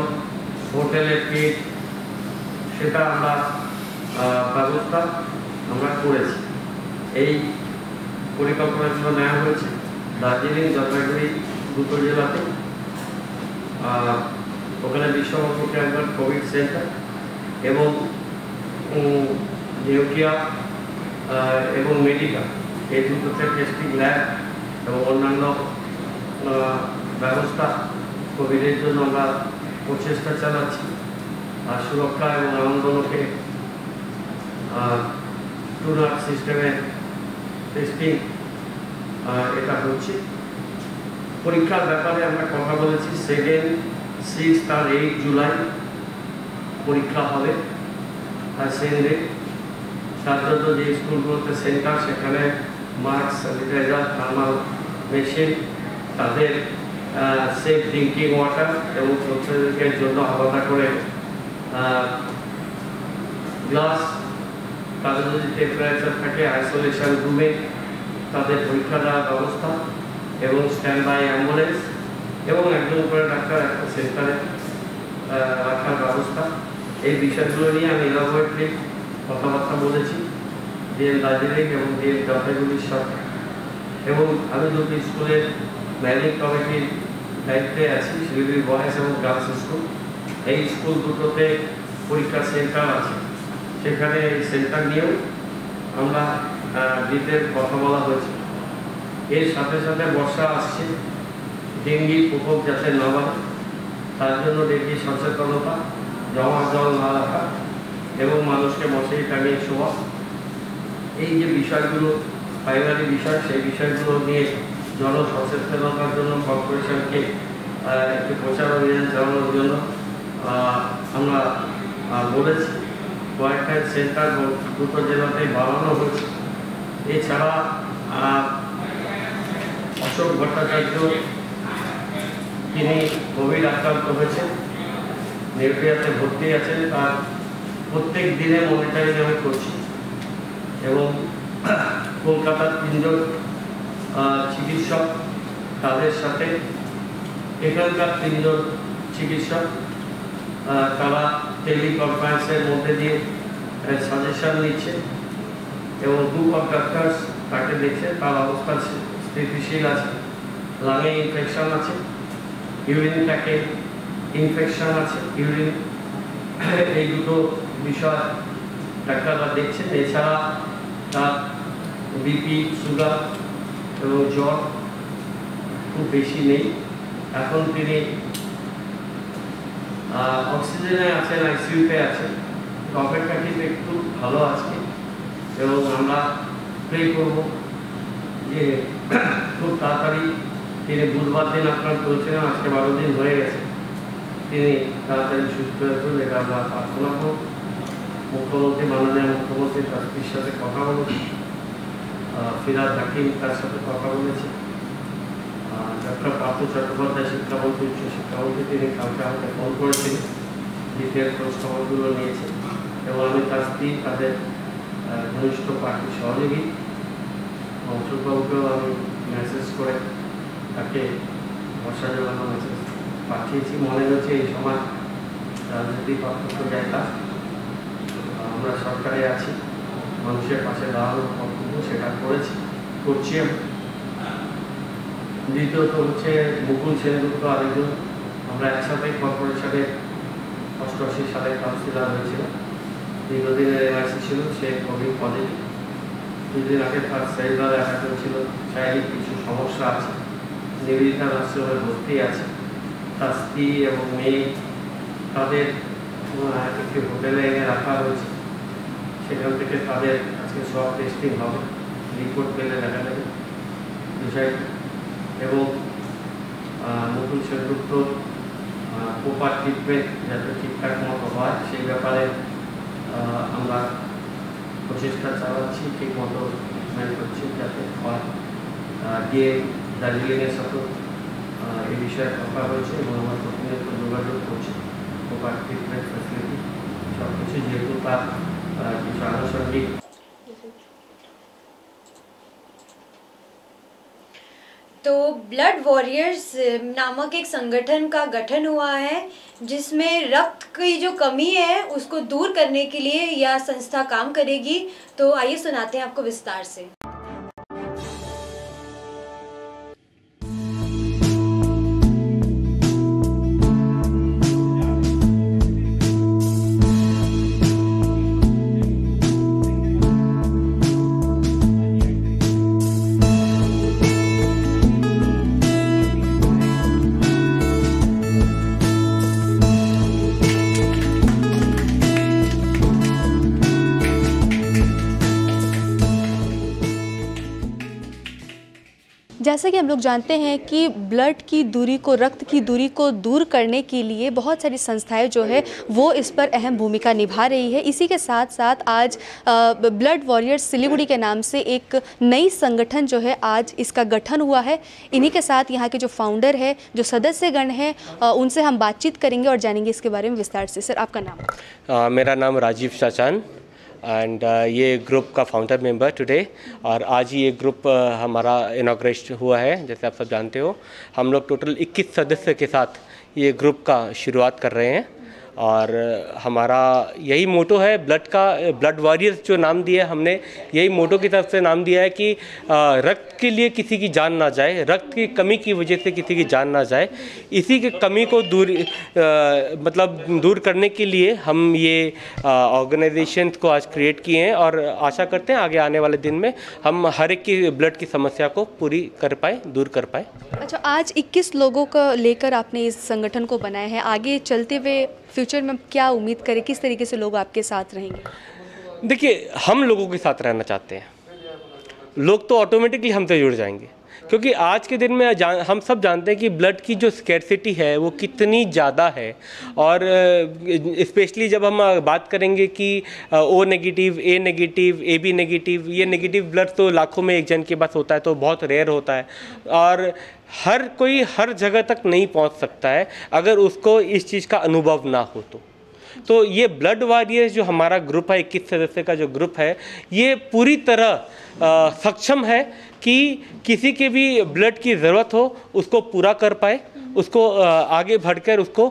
হোটেলে পেয়ে সেটা আমরা ব্যবস্থা আমরা করেছি। এই পরিকল্পনাগুলো নেওয়া হয়েছে দার্জিলিং, জলপাইগুড়ি 2টো জেলাতে। ওখানে বিশ্বকর্মা ক্যান্সার কোভিড সেন্টার এবং নেউকিয়া এবং মেডিকা এই দুটোতে টেস্টিং ল্যাব এবং অন্যান্য ব্যবস্থা কোভিডের জন্য আমরা প্রচেষ্টা চালাচ্ছি। আর সুরক্ষা এবং আনন্দকে টুনার সিস্টেমে টেস্টিং এটা হচ্ছে। পরীক্ষার ব্যাপারে আমরা কথা বলেছি 2nd, 6th আর 8 জুলাই পরীক্ষা হবে আর সেন্ডে। তার জন্য যে স্কুলগুলোতে সেন্টার সেখানে মাস্ক, স্যানিটাইজার, থার্মাল মেশিন, তাদের সেফ ড্রিঙ্কিং ওয়াটার এবং ছোটদের জন্য আলাদা করে গ্লাস, তাদের যদি টেম্পারেচার থাকে আইসোলেশন রুমে তাদের পরীক্ষা দেওয়ার ব্যবস্থা এবং স্ট্যান্ড বাই অ্যাম্বুলেন্স এবং একজন করে ডাক্তার একটা সেন্টারে রাখার ব্যবস্থা। এই বিষয়গুলো নিয়ে আমি ইলাবোরেটলি কথাবার্তা বলেছি ডিএম দার্জিলিং এবং ডিএম জলপাইগুড়ির সাথে। এবং আমি দুটি স্কুলের ম্যানেজিং কমিটির দায়িত্বে আছি, শিলিগুড়ি বয়েজ এবং গার্লস স্কুল। এই স্কুল দুটোতে পরীক্ষার সেন্টার আছে, সেখানে এই সেন্টার নিয়েও আমরা ডিটেল কথা বলা হয়েছে। এর সাথে সাথে বর্ষা আসছে, ডেঙ্গির প্রকোপ যাতে না বাড়ে তার জন্য ডেঙ্গি সচেতনতা, জমা জল না রাখা এবং মানুষকে মশারি টাঙিয়ে শোয়া, এই যে বিষয়গুলো প্রাইমারি বিষয়, সেই বিষয়গুলো নিয়ে জনসচেতনতার জন্য কর্পোরেশনকে একটি প্রচার অভিযান চালানোর জন্য আমরা বলেছি। কয়েকটা সেন্টার দুটো জেলাতেই বাড়ানো হয়েছে। এছাড়া অশোক ভট্টাচার্য তিনি কোভিড আক্রান্ত হয়েছেন, নেউকিয়াতে ভর্তি আছেন, তার প্রত্যেক দিনে মনিটরিং আমি করছি। এবং কলকাতার 3 জন চিকিৎসক, তাদের সাথে এখানকার 3 জন চিকিৎসক তারা টেলিকনফারেন্সের মধ্যে দিয়ে সাজেশন নিচ্ছে এবং 2 কন্ট্রাক্টার্স তাকে দেখছে, তার অবস্থা স্থিতিশীল আছে, লাঙে ইনফেকশন আছে, ইউরিন ট্র্যাকে ইনফেকশন আছে, ইউরিন, এই দুটো বিষয় ডাক্তাররা দেখছেন। এছাড়া তার বিপি, সুগার এবং জ্বর খুব বেশি নেই। এখন তিনি অক্সিজেনে আছেন, আইসিইউতে আছেন, অপেক্ষা কিন্তু একটু ভালো আছে এবং আমরা প্রে করব যে খুব তাড়াতাড়ি, তিনি বুধবার দিন আক্রান্ত হয়েছিলেন, আজকে 12 দিন হয়ে গেছে, তিনি তাড়াতাড়ি সুস্থ হয়েছেন, এটা আমরা প্রার্থনা করব। মুখ্যমন্ত্রী, মাননীয় মুখ্যমন্ত্রী তার সাথে কথা বলেছি, ফিরাদ হাকিম তার সাথে কথা বলেছি, ডক্টর পার্থ চট্টোপাধ্যায় শিক্ষামন্ত্রী, উচ্চ শিক্ষামন্ত্রী, তিনি কালকে আমাকে ফোন করেছিলেন, ডিটেল খোঁজ খবরগুলো নিয়েছেন এবং আমি তার স্ত্রী, তাদের ঘনিষ্ঠ পার্টির সহযোগী অংশবাবুকেও আমি মেসেজ করে তাকে ভরসা জানানো মেসেজ পাঠিয়েছি। মনে হচ্ছে এই সময় রাজনৈতিক পার্থক্য জায়গা, আমরা সরকারে আছি, মানুষের পাশে দাঁড়ানোর কর্তব্য সেটা করছি। দ্বিতীয়ত হচ্ছে মুকুল সেনগুপ্ত আরেকজন, আমরা একসাথে কর্পোরেশনে 88 সালে কাউন্সিলর হয়েছিল, দীর্ঘদিনের এনআরসি ছিল, সে কোভিড পজিটিভ। 2 দিন আগে তার সেলুলার অ্যাটাক হয়েছিল, শারীরিক কিছু সমস্যা আছে, নিবেদিতা নার্সিংহোমে ভর্তি আছে। তার স্ত্রী এবং মেয়ে তাদের একটি হোটেলে এনে রাখা হয়েছে, সেখান থেকে তাদের আজকে সব টেস্টিং হবে, রিপোর্ট পেলে দেখা যাবে বিষয়। এবং মুকুল সেনগুপ্ত প্রপার ট্রিটমেন্ট যাতে ঠিকঠাক মতো হয় সেই ব্যাপারে আমরা প্রচেষ্টা চালাচ্ছি, ঠিক মতো ট্রিটমেন্ট করছি যাতে হয়। ডিএম দার্জিলিংয়ের সাথেও এই বিষয়ে কথা হয়েছে এবং আমরা প্রতিনিয়ত যোগাযোগ করছি। প্রপার ট্রিটমেন্ট ফ্যাসিলিটি সব কিছু, যেহেতু তার কিছু আনুষঙ্গিক। तो ब्लड वॉरियर्स नामक एक संगठन का गठन हुआ है, जिसमें रक्त की जो कमी है उसको दूर करने के लिए यह संस्था काम करेगी। तो आइए सुनाते हैं आपको विस्तार से। जैसा कि हम लोग जानते हैं कि ब्लड की दूरी को, रक्त की दूरी को दूर करने के लिए बहुत सारी संस्थाएं जो है वो इस पर अहम भूमिका निभा रही है। इसी के साथ साथ आज ब्लड वॉरियर्स सिलीगुड़ी के नाम से एक नई संगठन जो है आज इसका गठन हुआ है। इन्हीं के साथ यहाँ के जो फाउंडर है, जो सदस्यगण हैं, उनसे हम बातचीत करेंगे और जानेंगे इसके बारे में विस्तार से। सर, आपका नाम? मेरा नाम राजीव चाचान एंड ये ग्रुप का फाउंडर मेंबर टुडे। और आज ही ये ग्रुप हमारा इनॉग्रेट हुआ है। जैसे आप सब जानते हो, हम लोग टोटल 21 सदस्य के साथ ये ग्रुप का शुरुआत कर रहे हैं और हमारा यही मोटो है ब्लड वॉरियर्स जो नाम दिया है हमने, यही मोटो की तरफ से नाम दिया है कि रक्त के लिए किसी की जान ना जाए, रक्त की कमी की वजह से किसी की जान ना जाए। इसी की कमी को दूर करने के लिए हम ये ऑर्गेनाइजेशन को आज क्रिएट किए हैं और आशा करते हैं आगे आने वाले दिन में हम हर एक की ब्लड की समस्या को पूरी कर पाए, दूर कर पाए। अच्छा, आज 21 लोगों को लेकर आपने इस संगठन को बनाया है। आगे चलते हुए फ्यूचर में क्या उम्मीद करें, किस तरीके से लोग आपके साथ रहेंगे? देखिए, हम लोगों के साथ रहना चाहते हैं। लोग तो ऑटोमेटिकली हमसे जुड़ जाएंगे, क्योंकि आज के दिन में हम सब जानते हैं कि ब्लड की जो स्कैर्सिटी है वो कितनी ज़्यादा है। और स्पेशली जब हम बात करेंगे कि O negative, A negative, A B negative, ये नेगेटिव ब्लड तो लाखों में एक जन के पास होता है, तो बहुत रेयर होता है और हर कोई हर जगह तक नहीं पहुंच सकता है अगर उसको इस चीज़ का अनुभव ना हो। तो ये ब्लड वॉरियर्स जो हमारा ग्रुप है, 21 सदस्य का जो ग्रुप है, ये पूरी तरह सक्षम है कि किसी के भी ब्लड की ज़रूरत हो उसको पूरा कर पाए, उसको आगे बढ़कर उसको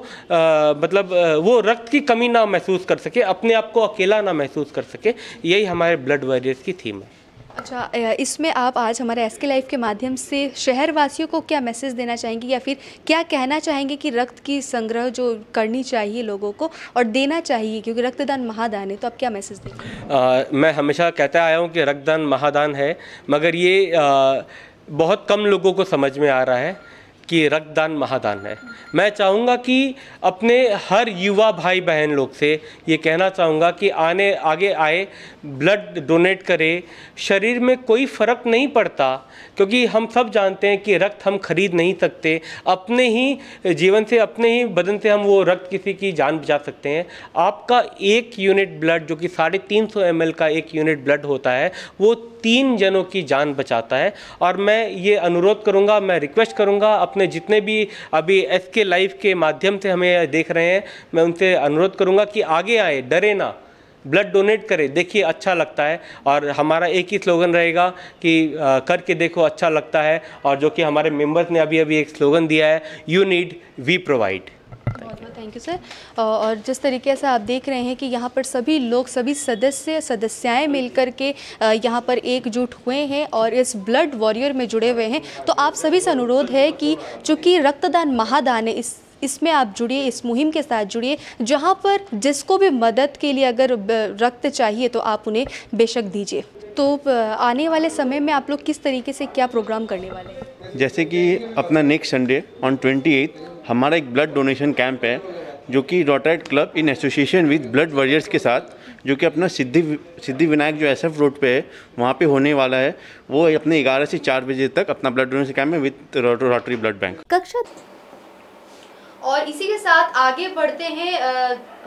वो रक्त की कमी ना महसूस कर सके, अपने आप को अकेला ना महसूस कर सके। यही हमारे ब्लड वॉरियर्स की थीम है। अच्छा, इसमें आप आज हमारे एसके लाइव के माध्यम से शहरवासियों को क्या मैसेज देना चाहेंगे या फिर क्या कहना चाहेंगे कि रक्त की संग्रह जो करनी चाहिए लोगों को और देना चाहिए, क्योंकि रक्तदान महादान है, तो आप क्या मैसेज देंगे? मैं हमेशा कहता आया हूँ कि रक्तदान महादान है, मगर ये बहुत कम लोगों को समझ में आ रहा है कि रक्तदान महादान है। मैं चाहूँगा कि अपने हर युवा भाई बहन लोग से ये कहना चाहूँगा कि आगे आए, ब्लड डोनेट करें। शरीर में कोई फ़र्क नहीं पड़ता, क्योंकि हम सब जानते हैं कि रक्त हम खरीद नहीं सकते। अपने ही जीवन से, अपने ही बदन से हम वो रक्त किसी की जान बचा सकते हैं। आपका 1 यूनिट ब्लड, जो कि 350 ml का 1 यूनिट ब्लड होता है, वो 3 जनों की जान बचाता है। और मैं ये अनुरोध करूँगा, मैं रिक्वेस्ट करूँगा अपने जितने भी अभी एसके लाइव के माध्यम से हमें देख रहे हैं, मैं उनसे अनुरोध करूँगा कि आगे आए, डरे ना, ब्लड डोनेट करें। देखिए, अच्छा लगता है। और हमारा एक ही स्लोगन रहेगा कि करके देखो, अच्छा लगता है। और जो कि हमारे मेंबर्स ने अभी एक स्लोगन दिया है, you need we provide. Thank you sir. और जिस तरीके से आप देख रहे हैं कि यहाँ पर सभी लोग, सभी सदस्याएं मिलकर के यहाँ पर एकजुट हुए हैं और इस ब्लड वॉरियर में जुड़े हुए हैं, तो आप सभी से अनुरोध है कि चूँकि रक्तदान महादान है, इसमें आप जुड़िए, इस मुहिम के साथ जुड़िए। जहाँ पर जिसको भी मदद के लिए अगर रक्त चाहिए तो आप उन्हें बेशक दीजिए। तो आने वाले समय में आप लोग किस तरीके से क्या प्रोग्राम करने वाले हैं? जैसे कि अपना नेक्स्ट संडे ऑन 28 हमारा एक ब्लड डोनेशन कैंप है, जो कि Rotaract club in association with blood warriors के साथ, जो कि अपना सिद्धि विनायक जो SF रोड पे है, वहाँ पे होने वाला है। वो अपने 11 से 4 बजे तक अपना ब्लड डोनेशन कैंप है विद रोटरी ब्लड बैंक कक्षा। और इसी के साथ आगे बढ़ते हैं।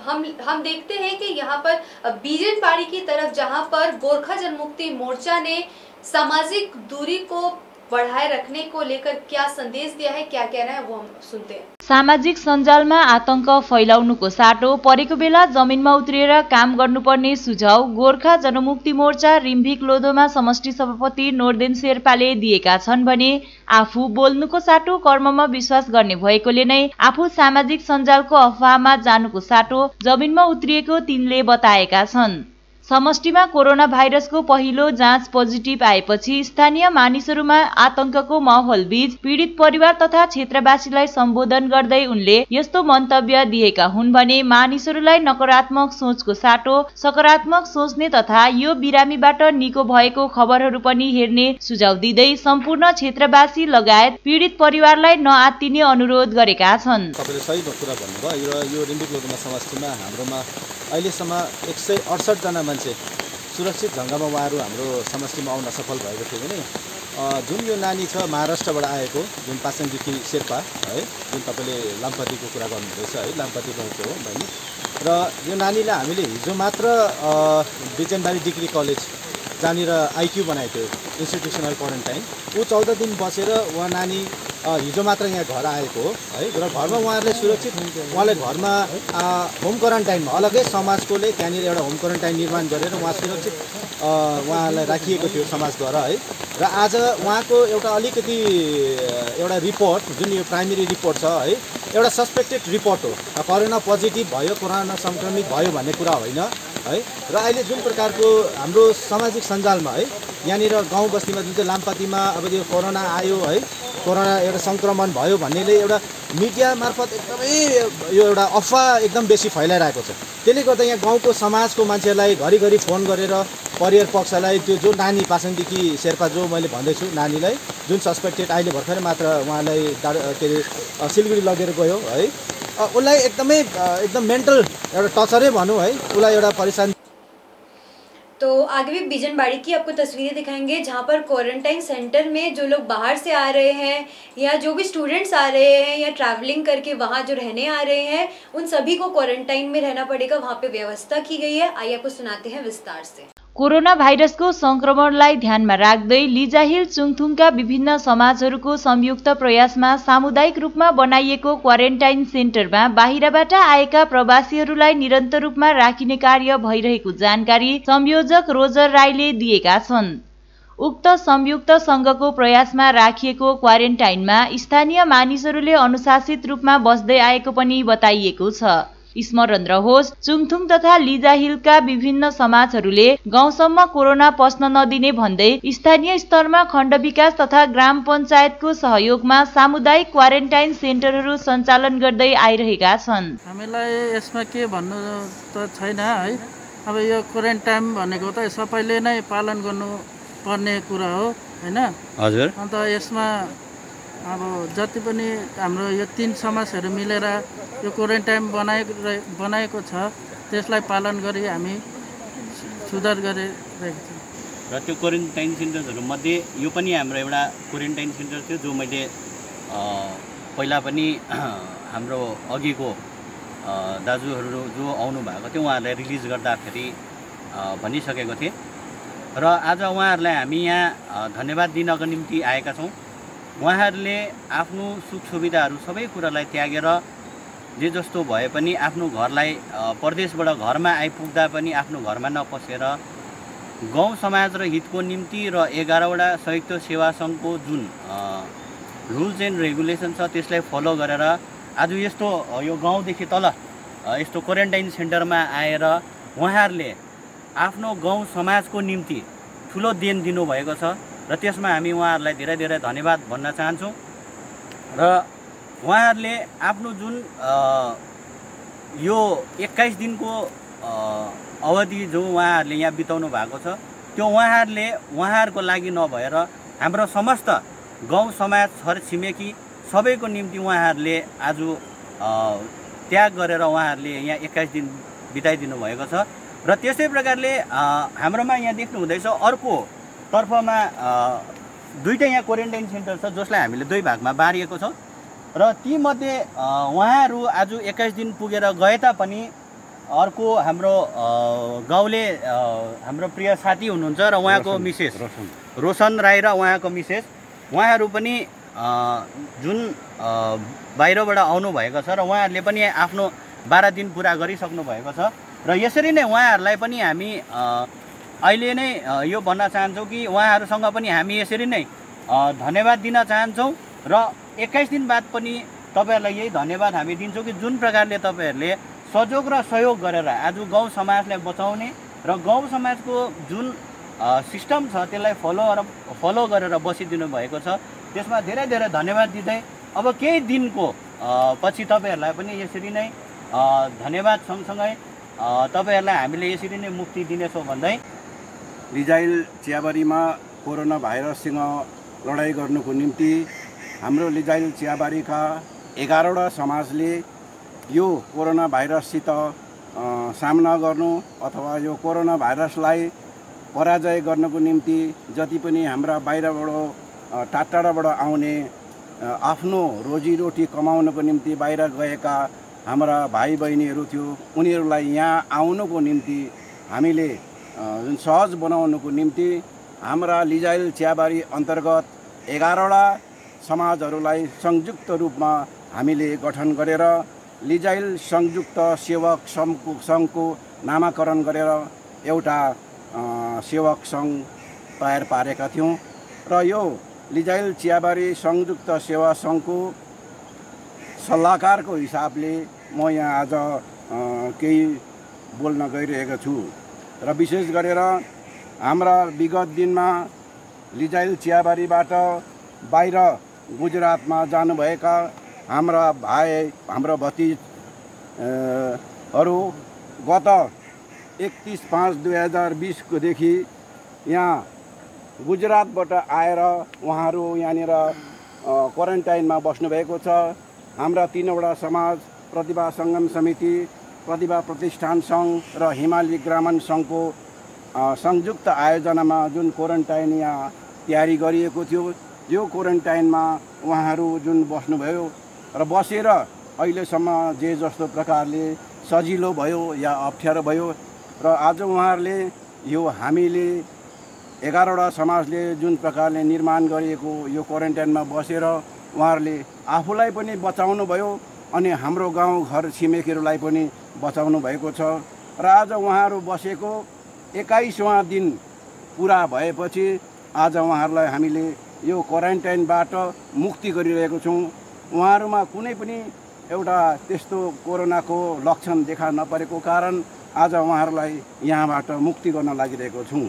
हम देखते हैं कि यहाँ पर बीजनबाड़ी की तरफ, जहाँ पर गोरखा जनमुक्ति मोर्चा ने सामाजिक दूरी को बढ़ाए रखने को लेकर क्या संदेश दिया है, क्या कहना है, वो हम सुनते हैं। सामाजिक सञ्जालमा आतंक फैलाउनुको साटो परेको बेला जमिनमा उत्रिएर काम गर्नुपर्ने सुझाव गोर्खा जनमुक्ति मोर्चा रिम्भिक लोधोमा समष्टि सभापति नोर्देन शेर्पाले दिएका छन् भने आफू बोल्नुको साटो कर्ममा विश्वास गर्ने भएकोले नै आफू सामाजिक सञ्जालको अफवाहमा जानुको साटो जमिनमा उत्रिएको तिनले बताएका छन्। समष्टिमा कोरोना भाइरसको पहिलो जाँच पोजिटिभ आएपछि स्थानीय मानिसहरूमा आतंकको माहौल बीच पीडित परिवार तथा क्षेत्रवासीलाई सम्बोधन गर्दै उनले यस्तो मन्तव्य दिएका हुन् भने मानिसहरूलाई नकारात्मक सोचको साटो सकारात्मक सोच्ने तथा यो बिरामीबाट निको भएको खबरहरू पनि हेर्ने सुझाव दिँदै सम्पूर्ण क्षेत्रवासी लगायत पीडित परिवारलाई नआत्तिने अनुरोध गरेका छन्। तपाईले सही कुरा भन्नुभयो र यो रिम्बिक लोधोमा समष्टिमा हाम्रोमा अहिलेसम्म 168 जना मान्छे सुरक्षित ढङ्गमा उहाँहरू हाम्रो समष्टिमा आउन सफल भएको थियो भने जुन यो नानी छ महाराष्ट्रबाट आएको जुन पासाङदेखि शेर्पा है, जुन तपाईँले लामपातीको कुरा गर्नुहुँदैछ है, लामपाती गाउँको हो बहिनी। र यो नानीलाई हामीले हिजो मात्र बिजनबारी डिग्री कलेज जहाँनिर आइक्यू बनाएको थियो, इन्स्टिट्युसनल क्वारेन्टाइन, ऊ 14 दिन बसेर उहाँ नानी हिजो मात्र यहाँ घर आएको हो है। र घरमा उहाँहरूले सुरक्षित, उहाँलाई घरमा होम क्वारेन्टाइनमा अलग्गै समाजकोले त्यहाँनिर एउटा होम क्वारेन्टाइन निर्माण गरेर उहाँ सुरक्षित उहाँलाई राखिएको थियो समाजद्वारा है। र आज उहाँको एउटा अलिकति एउटा रिपोर्ट, जुन यो प्राइमेरी रिपोर्ट छ है, एउटा सस्पेक्टेड रिपोर्ट हो, कोरोना पोजिटिभ भयो, कोरोना सङ्क्रमित भयो भन्ने कुरा होइन है। र अहिले जुन प्रकारको हाम्रो सामाजिक सञ्जालमा है, यहाँनिर गाउँ बस्तीमा जुन चाहिँ लामपातीमा अब यो कोरोना आयो है, कोरोना एउटा सङ्क्रमण भयो भन्नेले एउटा मिडिया मार्फत एकदमै यो एउटा अफवाह एकदम बेसी फैलाइरहेको छ। त्यसले गर्दा यहाँ गाउँको समाजको मान्छेहरूलाई घरिघरि फोन गरेर परिवार पक्षलाई त्यो जो नानी पासाङदेखि शेर्पा जो मैले भन्दैछु नानीलाई जुन सस्पेक्टेड अहिले भर्खरै मात्र उहाँलाई के अरे सिलगढी लगेर गयो है, उसलाई एकदम मेन्टल एउटा टर्चरै भनौँ है, उसलाई एउटा परेशान। तो आगे भी बिजनबाड़ी की आपको तस्वीरें दिखाएंगे जहाँ पर क्वारंटाइन सेंटर में जो लोग बाहर से आ रहे हैं या जो भी स्टूडेंट्स आ रहे हैं या ट्रैवलिंग करके वहाँ जो रहने आ रहे हैं, उन सभी को क्वारंटाइन में रहना पड़ेगा। वहाँ पे व्यवस्था की गई है। आइए आपको सुनाते हैं विस्तार से। कोरोना भाइरसको संक्रमणलाई ध्यानमा राख्दै लिजाहिल चुङथुङका विभिन्न समाजहरूको संयुक्त प्रयासमा सामुदायिक रूपमा बनाइएको क्वारेन्टाइन सेन्टरमा बाहिरबाट आएका प्रवासीहरूलाई निरन्तर रूपमा राखिने कार्य भइरहेको जानकारी संयोजक रोजर राईले दिएका छन्। उक्त संयुक्त संघको प्रयासमा राखिएको क्वारेन्टाइनमा स्थानीय मानिसहरूले अनुशासित रूपमा बस्दै आएको पनि बताइएको छ। स्मरण रहोस्, चुङथुङ तथा लिजाहिलका विभिन्न समाजहरूले गाउँसम्म कोरोना पस्न नदिने भन्दै स्थानीय स्तरमा खण्ड विकास तथा ग्राम पञ्चायतको सहयोगमा सामुदायिक क्वारेन्टाइन सेन्टरहरू सञ्चालन गर्दै आइरहेका छन्। हामीलाई यसमा के भन्नु त छैन है, अब यो क्वारेन्टाइन भनेको त सबैले नै पालन गर्नुपर्ने कुरा हो हैन हजुर। अन्त यसमा अब जति पनि हाम्रो यो 3 समाजहरू मिलेर यो क्वारेन्टाइन बनाएको छ, त्यसलाई पालन गरी हामी सुधार गरिरहेको छौँ। र त्यो क्वारेन्टाइन सेन्टरहरूमध्ये यो पनि हाम्रो एउटा क्वारेन्टाइन सेन्टर थियो, जो मैले पहिला पनि हाम्रो अघिको दाजुहरू जो आउनु भएको थियो उहाँहरूलाई रिलिज गर्दाखेरि भनिसकेको थिएँ। र आज उहाँहरूलाई हामी यहाँ धन्यवाद दिनको निम्ति आएका छौँ। उहाँहरूले आफ्नो सुख सुविधाहरू सबै कुरालाई त्यागेर जे जस्तो भए पनि आफ्नो घरलाई परदेशबाट घरमा आइपुग्दा पनि आफ्नो घरमा नपसेर गाउँ समाज र हितको निम्ति र 11वटा संयुक्त सेवा सङ्घको जुन रुल्स एन्ड रेगुलेसन छ त्यसलाई फलो गरेर आज यस्तो यो गाउँदेखि तल यस्तो क्वारेन्टाइन सेन्टरमा आएर उहाँहरूले आफ्नो गाउँ समाजको निम्ति ठुलो देन दिनुभएको छ र त्यसमा हामी उहाँहरूलाई धेरै धेरै धन्यवाद भन्न चाहन्छौँ। र उहाँहरूले आफ्नो जुन यो 21 दिनको अवधि जो उहाँहरूले यहाँ बिताउनु भएको छ त्यो उहाँहरूको लागि नभएर हाम्रो समस्त गाउँ समाज छरछिमेकी सबैको निम्ति उहाँहरूले आज त्याग गरेर उहाँहरूले यहाँ 21 दिन बिताइदिनु भएको छ। र त्यसै प्रकारले हाम्रोमा यहाँ देख्नु हुँदैछ अर्को तर्फमा दुईटा यहाँ क्वारेन्टाइन सेन्टर छ जसलाई हामीले 2 भागमा बाँडिएको छ र तीमध्ये उहाँहरू आज 21 दिन पुगेर गए तापनि अर्को हाम्रो गाउँले हाम्रो प्रिय साथी हुनुहुन्छ र उहाँको मिसेस रोशन राई र उहाँको मिसेस उहाँहरू पनि जुन बाहिरबाट आउनुभएको छ र उहाँहरूले पनि आफ्नो 12 दिन पुरा गरिसक्नु भएको छ। र यसरी नै उहाँहरूलाई पनि हामी अहिले नै यो भन्न चाहन्छौँ कि उहाँहरूसँग पनि हामी यसरी नै धन्यवाद दिन चाहन्छौँ र 21 दिन बाद पनि तपाईँहरूलाई यही धन्यवाद हामी दिन्छौँ कि जुन प्रकारले तपाईँहरूले सहयोग र सहयोग गरेर आज गाउँ समाजलाई बचाउने र गाउँ समाजको जुन सिस्टम छ त्यसलाई फलो गरेर बसिदिनु भएको छ, त्यसमा धेरै धेरै धन्यवाद दिँदै अब केही दिनको पछि तपाईँहरूलाई पनि यसरी नै धन्यवाद सँगसँगै तपाईँहरूलाई हामीले यसरी नै मुक्ति दिनेछौँ भन्दै लिजाइल चियाबारीमा कोरोना भाइरससँग लडाइँ गर्नुको निम्ति हाम्रो लिजाइल चियाबारीका 11वटा समाजले यो कोरोना भाइरससित सामना गर्नु अथवा यो कोरोना भाइरसलाई पराजय गर्नको निम्ति जति पनि हाम्रा बाहिरबाट टाढाबाट आउने आफ्नो रोजीरोटी कमाउनको निम्ति बाहिर गएका हाम्रा भाइ बहिनीहरू थियो, उनीहरूलाई यहाँ आउनुको निम्ति हामीले जुन सहज बनाउनुको निम्ति हाम्रा लिजाइल चियाबारी अन्तर्गत 11वटा समाजहरूलाई संयुक्त रूपमा हामीले गठन गरेर लिजाइल संयुक्त सेवक सङ्घको नामाकरण गरेर एउटा सेवक सङ्घ तयार पारेका थियौँ र यो लिजाइल चियाबारी संयुक्त सेवा सङ्घको सल्लाहकारको हिसाबले म यहाँ आज केही बोल्न गइरहेको छु र विशेष गरेर हाम्रा विगत दिनमा लिजाइल चियाबारीबाट बाहिर गुजरातमा जानुभएका हाम्रा हाम्रो भतिजहरू गत 31/5/2020 को देखि यहाँ गुजरातबाट आएर उहाँहरू यहाँनिर क्वारेन्टाइनमा बस्नुभएको छ। हाम्रा 3वटा समाज प्रतिभा सङ्गम समिति, प्रतिभा प्रतिष्ठान सङ्घ र हिमाली ग्रामीण सङ्घको संयुक्त आयोजनामा जुन क्वारेन्टाइन यहाँ तयारी गरिएको थियो, यो क्वारेन्टाइनमा उहाँहरू जुन बस्नुभयो र बसेर अहिलेसम्म जे जस्तो प्रकारले सजिलो भयो या अप्ठ्यारो भयो र आज उहाँहरूले यो हामीले 11वटा समाजले जुन प्रकारले निर्माण गरिएको यो क्वारेन्टाइनमा बसेर उहाँहरूले आफूलाई पनि बचाउनु भयो अनि हाम्रो गाउँ घर छिमेकीहरूलाई पनि बचाउनु भएको छ र आज उहाँहरू बसेको 21वाँ दिन पुरा भएपछि आज उहाँहरूलाई हामीले यो क्वारेन्टाइनबाट मुक्ति गरिरहेको छौँ। उहाँहरूमा कुनै पनि एउटा त्यस्तो कोरोनाको लक्षण देखा नपरेको कारण आज उहाँहरूलाई यहाँबाट मुक्ति गर्न लागिरहेको छौँ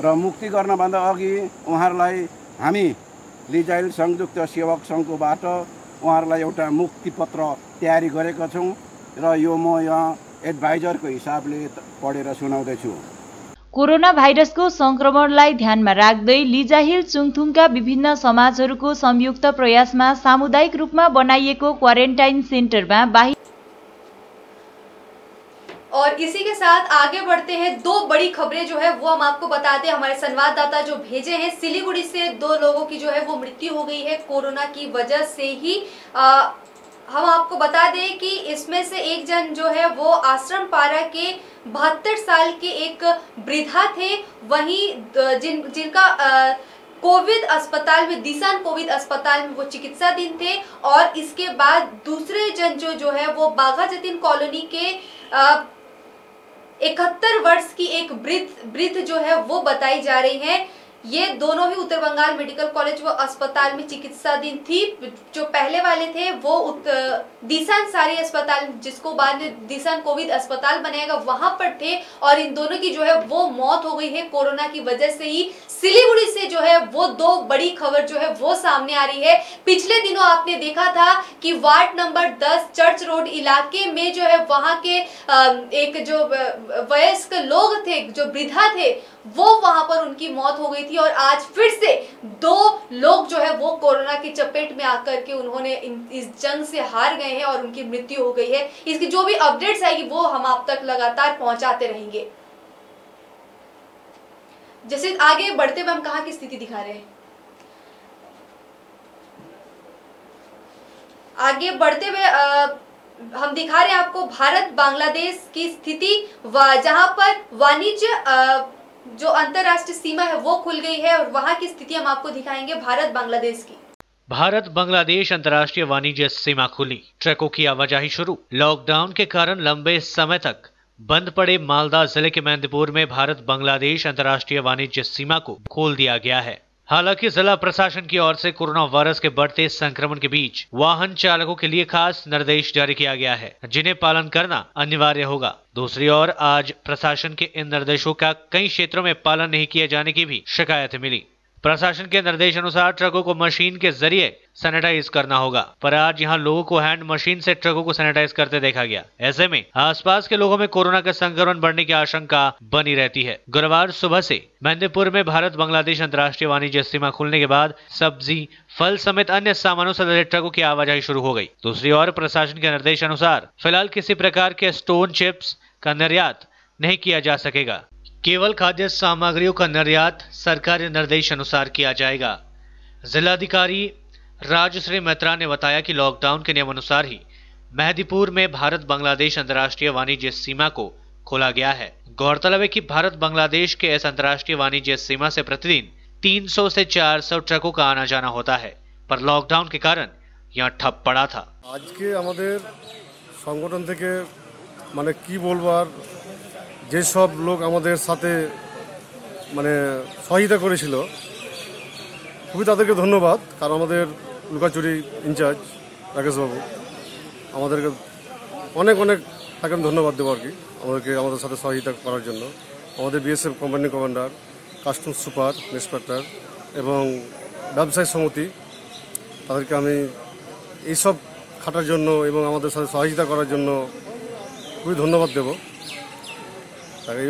र मुक्ति गर्नभन्दा अघि उहाँहरूलाई हामी लिजाइल संयुक्त सेवक सङ्घकोबाट उहाँहरूलाई एउटा मुक्ति पत्र तयारी गरेका छौँ र यो म यहाँ एडभाइजरको हिसाबले पढेर सुनाउँदैछु। कोरोना भाइरसको संक्रमणलाई ध्यानमा राख्दै लिजाहिल चुङथुङका विभिन्न समाजहरूको संयुक्त प्रयासमा सामुदायिक रूपमा बनाइएको क्वारेन्टाइन सेन्टरमा बाहिर। और इसी के साथ आगे बढ़ते हैं, 2 बड़ी खबरें जो है वो हम आपको बता दें। हमारे संवाददाता जो भेजे हैं, सिलीगुड़ी से 2 लोगों की जो है वो मृत्यु हो गई है कोरोना की वजह से ही। हम आपको बता दें कि इसमें से एक जन जो है वो आश्रम पारा के 72 साल के एक वृद्धा थे, वहीं जिनका कोविड अस्पताल में, दिसान कोविड अस्पताल में वो चिकित्साधीन थे। और इसके बाद दूसरे जन जो है वो बाघा जतीन कॉलोनी के 71 वर्ष की एक वृद्ध जो है वो बताई जा रही है। ये दोनों ही उत्तर बंगाल मेडिकल कॉलेज व अस्पताल में चिकित्साधीन थी। जो पहले वाले थे वो दिसान सारी अस्पताल, जिसको बाद में दिसान कोविड अस्पताल बनाएगा, वहां पर थे और इन दोनों की जो है वो मौत हो गई है कोरोना की वजह से ही। सिलीगुड़ी से जो है वो 2 बड़ी खबर जो है वो सामने आ रही है। पिछले दिनों आपने देखा था कि वार्ड नंबर 10 चर्च रोड इलाके में जो है वहां के एक जो वयस्क लोग थे, जो वृद्धा थे, वो वहां पर उनकी मौत हो गई थी। और आज फिर से 2 लोग जो है वो कोरोना की चपेट में आकर के उन्होंने इस जंग से हार गए हैं और उनकी मृत्यु हो गई है। इसकी जो भी अपडेट्स आएगी वो हम आप तक लगातार पहुंचाते रहेंगे। जैसे आगे बढ़ते हुए हम कहां की स्थिति दिखा रहे हैं, आगे बढ़ते हुए हम दिखा रहे हैं आपको भारत बांग्लादेश की स्थिति, जहां पर वाणिज्य जो अंतरराष्ट्रीय सीमा है वो खुल गई है और वहां की स्थिति हम आपको दिखाएंगे भारत बांग्लादेश की। भारत बांग्लादेश अंतर्राष्ट्रीय वाणिज्य सीमा खुली, ट्रकों की आवाजाही शुरू। लॉकडाउन के कारण लंबे समय तक बंद पड़े मालदा जिले के मेहंदीपुर में भारत बांग्लादेश अंतर्राष्ट्रीय वाणिज्य सीमा को खोल दिया गया है। हालांकि जिला प्रशासन की ओर से कोरोना वायरस के बढ़ते संक्रमण के बीच वाहन चालकों के लिए खास निर्देश जारी किया गया है, जिन्हें पालन करना अनिवार्य होगा। दूसरी ओर आज प्रशासन के इन निर्देशों का कई क्षेत्रों में पालन नहीं किए जाने की भी शिकायत मिली। प्रशासन के निर्देश अनुसार ट्रकों को मशीन के जरिए सैनिटाइज करना होगा, पर आज यहां लोगों को हैंड मशीन से ट्रकों को सैनिटाइज करते देखा गया। ऐसे में आसपास के लोगों में कोरोना का संक्रमण बढ़ने की आशंका बनी रहती है। गुरुवार सुबह से मेहंदीपुर में भारत बांग्लादेश अंतर्राष्ट्रीय वाणिज्य सीमा खुलने के बाद सब्जी, फल समेत अन्य सामानों से लदे ट्रकों की आवाजाही शुरू हो गई। दूसरी ओर प्रशासन के निर्देश अनुसार फिलहाल किसी प्रकार के स्टोन चिप्स का निर्यात नहीं किया जा सकेगा। केवल खाद्य सामग्रियों का निर्यात सरकारी निर्देश अनुसार किया जाएगा। जिलाधिकारी राजश्री मैत्रा ने बताया कि लॉकडाउन के नियम अनुसार ही मेहदीपुर में भारत बांग्लादेश अंतर्राष्ट्रीय वाणिज्य सीमा को खोला गया है। गौरतलब है कि भारत बांग्लादेश के इस अंतर्राष्ट्रीय वाणिज्य सीमा से प्रतिदिन 300 से 400 ट्रकों का आना जाना होता है, पर लॉकडाउन के कारण यहाँ ठप पड़ा था। आज के हमारे संगठन থেকে মানে কি বলবার যে সব লোক আমাদের সাথে মানে সহায়তা করেছিল খুবই তাদেরকে ধন্যবাদ। কারণ আমাদের লুকাচুরি ইনচার্জ রাকেশ বাবু আমাদেরকে অনেক অনেক তাকে আমি ধন্যবাদ দেবো আর কি, আমাদের সাথে সহায়তা করার জন্য। আমাদের BSF company commander, customs super inspector এবং ব্যবসায়ী সমিতি তাদেরকে আমি এইসব খাটার জন্য এবং আমাদের সাথে সহায়তা করার জন্য খুবই ধন্যবাদ দেব।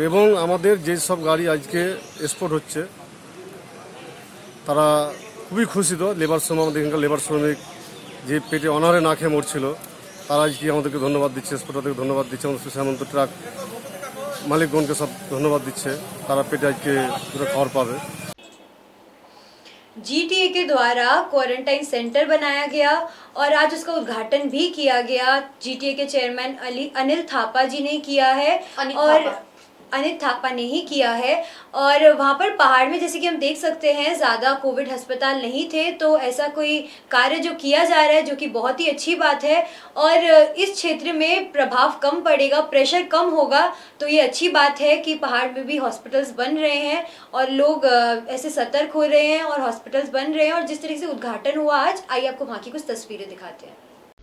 এবং আমাদের যে সব গাড়ি আজকে এক্সপোর্ট হচ্ছে তারা খুবই খুশি। তো লেবার শ্রমিক, আমাদের এখানকার লেবার শ্রমিক যে পেটে অনারে না খেয়ে মরছিল তারা আজকে আমাদেরকে ধন্যবাদ দিচ্ছে, এক্সপোর্টারদেরকে ধন্যবাদ দিচ্ছে, আমাদের সামন্ত ট্রাক মালিকগণকে সব ধন্যবাদ দিচ্ছে, তারা পেটে আজকে পুরো খাবার পাবে। जीटीए के द्वारा क्वारंटाइन सेंटर बनाया गया और आज उसका उद्घाटन भी किया गया। जीटीए के चेयरमैन अनिल थापा जी ने किया है और अनिल थापा ने ही किया है। और वहाँ पर पहाड़ में जैसे कि हम देख सकते हैं ज़्यादा कोविड अस्पताल नहीं थे, तो ऐसा कोई कार्य जो किया जा रहा है जो कि बहुत ही अच्छी बात है। और इस क्षेत्र में प्रभाव कम पड़ेगा, प्रेशर कम होगा, तो ये अच्छी बात है कि पहाड़ में भी हॉस्पिटल्स बन रहे हैं और लोग ऐसे सतर्क हो रहे हैं और हॉस्पिटल्स बन रहे हैं। और जिस तरीके से उद्घाटन हुआ आज, आइए आपको वहाँ की कुछ तस्वीरें दिखाते हैं।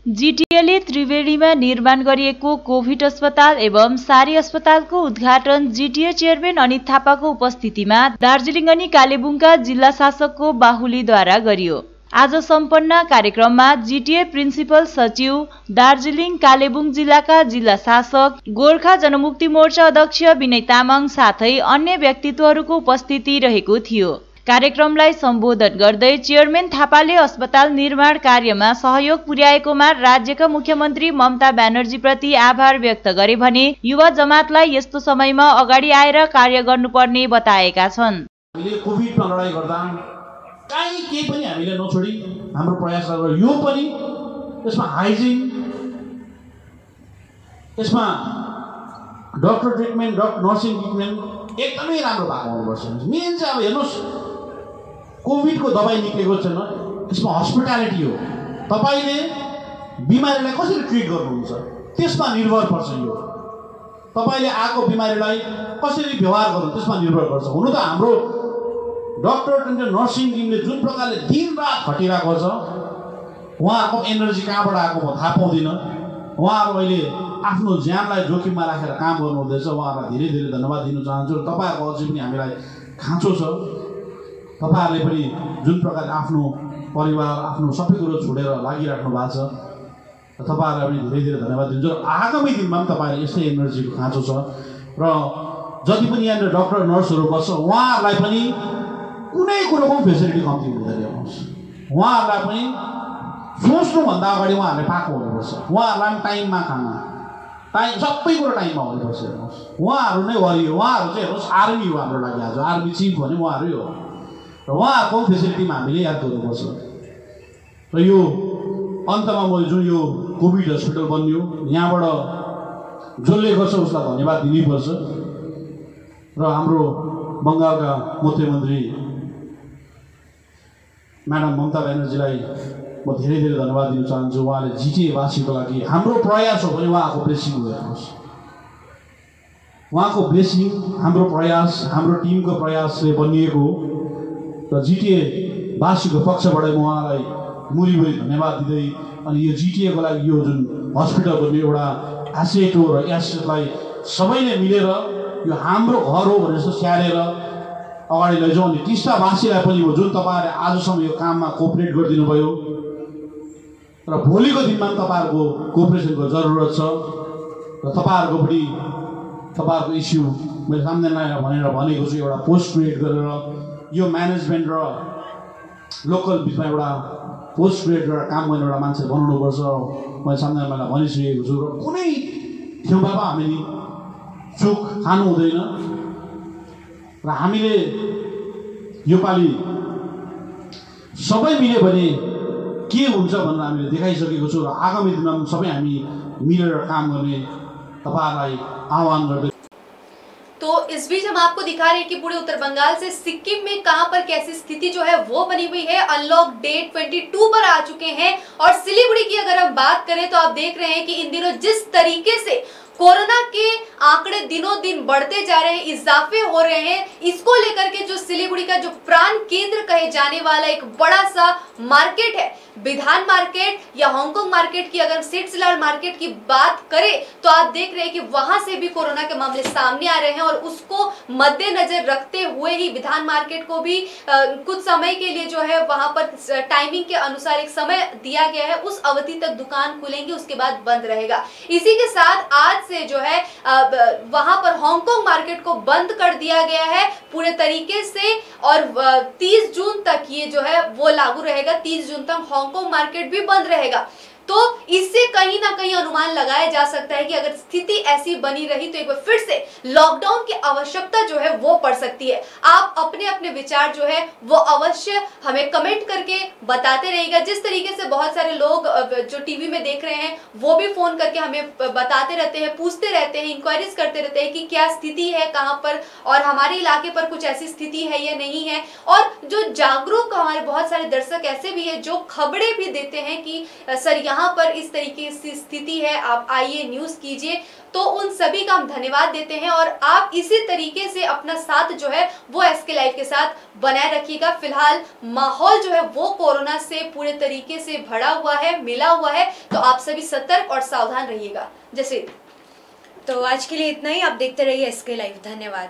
जीटीएले त्रिवेणीमा निर्माण गरिएको कोभिड अस्पताल एवं सारी अस्पतालको उद्घाटन जीटीए चेयरमैन अनित थापाको उपस्थितिमा दार्जिलिङ अनि कालेबुङका जिल्ला शासकको बाहुलीद्वारा गरियो। आज सम्पन्न कार्यक्रममा जीटीए प्रिन्सिपल सचिव, दार्जिलिङ कालेबुङ जिल्लाका जिल्ला शासक, गोर्खा जनमुक्ति मोर्चा अध्यक्ष विनय तामाङ साथै अन्य व्यक्तित्वहरूको उपस्थिति रहेको थियो। कार्यक्रमलाई सम्बोधन गर्दै चेयरमैन थापाले अस्पताल निर्माण कार्यमा सहयोग पुर्याएकोमा राज्यका मुख्यमन्त्री ममता ब्यानर्जी प्रति आभार व्यक्त गरे भने युवा जमातलाई यस्तो समयमा अगाडि आएर कार्य गर्नुपर्ने बताएका छन्। हामीले कोभिडमा लडाई गर्दा कहीँ केही पनि हामीले नछोडी हाम्रो प्रयास गरेर यो पनि यसमा हाइजिन, यसमा डक्टर ट्रिटमेन्ट, नर्सिङ ट्रिटमेन्ट एकदमै राम्रो भएको हुनुपर्छ। मेन चाहिँ अब हेर्नुहोस्, कोभिडको दबाई निक्लेको छैन, यसमा हस्पिटालिटी हो। तपाईले बिमारीलाई कसरी ट्रिट गर्नुहुन्छ त्यसमा निर्भर पर्छ। यो तपाईले आएको बिमारीलाई कसरी व्यवहार गर्नु त्यसमा निर्भर गर्छ। हुनु त हाम्रो डक्टर र नर्सिङ टिमले जुन प्रकारले दिनरात खटिरहेको छ, उहाँहरूको एनर्जी कहाँबाट आएको म थाहा पाउँदिनँ। उहाँहरू अहिले आफ्नो ज्यानलाई जोखिममा राखेर काम गर्नुहुँदैछ, उहाँहरूलाई धेरै धेरै धन्यवाद दिन चाहन्छु। र तपाईँहरूको अझै पनि हामीलाई खाँचो छ, तपाईहरुले पनि जुन प्रकारले आफ्नो परिवार, आफ्नो सबै कुरो छोडेर लागिराख्नु भएको छ, तपाईहरुलाई पनि धेरै धेरै धन्यवाद दिन्छु। आगामी दिनमा पनि तपाईहरुले यस्तै एनर्जीको खाँचो छ र जति पनि यहाँ डाक्टर नर्सहरू बस्छ उहाँहरूलाई पनि कुनै कुरोको फेसिलिटी कम्ती हुँदैन। उहाँहरूलाई पनि सोच्नुभन्दा अगाडि उहाँहरूले पाएको हुनुपर्छ। उहाँहरूलाई पनि टाइममा खाना, टाइम सबै कुरो टाइममा हुनुपर्छ। उहाँहरू नै वरियो, उहाँहरू चाहिँ हेर्नुहोस् आर्मी हो हाम्रो लागि। आज आर्मी चिफ भने उहाँहरू हो र उहाँहरूको फेसिलिटीमा हामीले याद गर्नुपर्छ। र यो अन्तमा मैले जुन यो कोभिड हस्पिटल बन्यो, यहाँबाट जसले गर्छ उसलाई धन्यवाद दिनुपर्छ। र हाम्रो बङ्गालका मुख्यमन्त्री म्याडम ममता ब्यानर्जीलाई म धेरै धेरै धन्यवाद दिन चाहन्छु। उहाँले जिटिए वासीको लागि हाम्रो प्रयास हो भने उहाँको ब्लेसिङ हो। हेर्नुहोस्, उहाँको ब्लेसिङ, हाम्रो प्रयास, हाम्रो टिमको प्रयासले बनिएको र जिटिए वासीको पक्षबाट म उहाँलाई मुरीमुरी धन्यवाद दिँदै अनि यो जिटिएको लागि यो जुन हस्पिटल बन्यो एउटा एसेट हो र यसलाई सबैले मिलेर यो हाम्रो घर हो भनेर जस्तो स्याहारेर अगाडि लैजाउँ। अनि टिस्टावासीलाई पनि हो जुन तपाईँहरूले आजसम्म यो काममा कोअपरेट गरिदिनु भयो र भोलिको दिनमा पनि तपाईँहरूको कोअपरेसनको जरुरत छ र तपाईँहरूको पनि तपाईँहरूको इस्यु मैले सामने भनेर भनेको छु। एउटा पोस्ट क्रिएट गरेर यो म्यानेजमेन्ट र लोकल बिचमा एउटा पोस्ट क्रिएट गरेर काम गर्ने एउटा मान्छे बनाउनुपर्छ। मैले सामने मलाई भनिसकेको छु र कुनै ठाउँमा पनि हामीले चुक खानु हुँदैन। र हामीले योपालि सबै मिल्यो भने के हुन्छ भनेर हामीले देखाइसकेको छु र आगामी दिनमा सबै हामी मिलेर काम गर्ने तपाईहरुलाई आह्वान गर्दै। तो इस बीच हम आपको दिखा रहे हैं कि पूरे उत्तर बंगाल से सिक्किम में कहां पर कैसी स्थिति जो है वो बनी हुई है। अनलॉक डे 22 पर आ चुके हैं और सिलीगुड़ी की अगर हम बात करें तो आप देख रहे हैं कि इन दिनों जिस तरीके से कोरोना के आंकड़े दिनों दिन बढ़ते जा रहे हैं, इजाफे हो रहे हैं, इसको लेकर के जो सिलीगुड़ी का जो प्राण केंद्र कहे जाने वाला एक बड़ा सा मार्केट है, बिधान मार्केट या हांगकांग मार्केट की अगर सिटसिलाल मार्केट की बात करें तो आप देख रहे हैं कि वहां से भी कोरोना के मामले सामने आ रहे हैं और उसको मद्देनजर रखते हुए ही बिधान मार्केट को भी कुछ समय के लिए जो है वहां पर टाइमिंग के अनुसार एक समय दिया गया है, उस अवधि तक दुकान खुलेंगी, उसके बाद बंद रहेगा। इसी के साथ आज से जो है वहां पर हांगकांग मार्केट को बंद कर दिया गया है पूरे तरीके से और 30 जून तक ये जो है वो लागू रहेगा। 30 जून तक हांगकांग मार्केट भी बंद रहेगा। तो इससे कहीं ना कहीं अनुमान लगाया जा सकता है कि अगर स्थिति ऐसी बनी रही तो एक बार फिर से लॉकडाउन की आवश्यकता जो है वो पड़ सकती है। आप अपने अपने विचार जो है वो अवश्य हमें कमेंट करके बताते रहिएगा। जिस तरीके से बहुत सारे लोग जो टीवी में देख रहे हैं वो भी फोन करके हमें बताते रहते हैं, पूछते रहते हैं, इंक्वायरीज करते रहते हैं कि क्या स्थिति है कहाँ पर और हमारे इलाके पर कुछ ऐसी स्थिति है या नहीं है। और जो जागरूक हमारे बहुत सारे दर्शक ऐसे भी है जो खबरें भी देते हैं कि सर यहाँ पर इस तरीके की स्थिति है, आप आइए न्यूज कीजिए, तो उन सभी का हम धन्यवाद देते हैं। और आप इसी तरीके से अपना साथ जो है वो एसके लाइव के साथ बनाए रखिएगा। फिलहाल माहौल जो है वो कोरोना से पूरे तरीके से भरा हुआ है, मिला हुआ है, तो आप सभी सतर्क और सावधान रहिएगा। जैसे तो आज के लिए इतना ही, आप देखते रहिए एसके लाइव। धन्यवाद।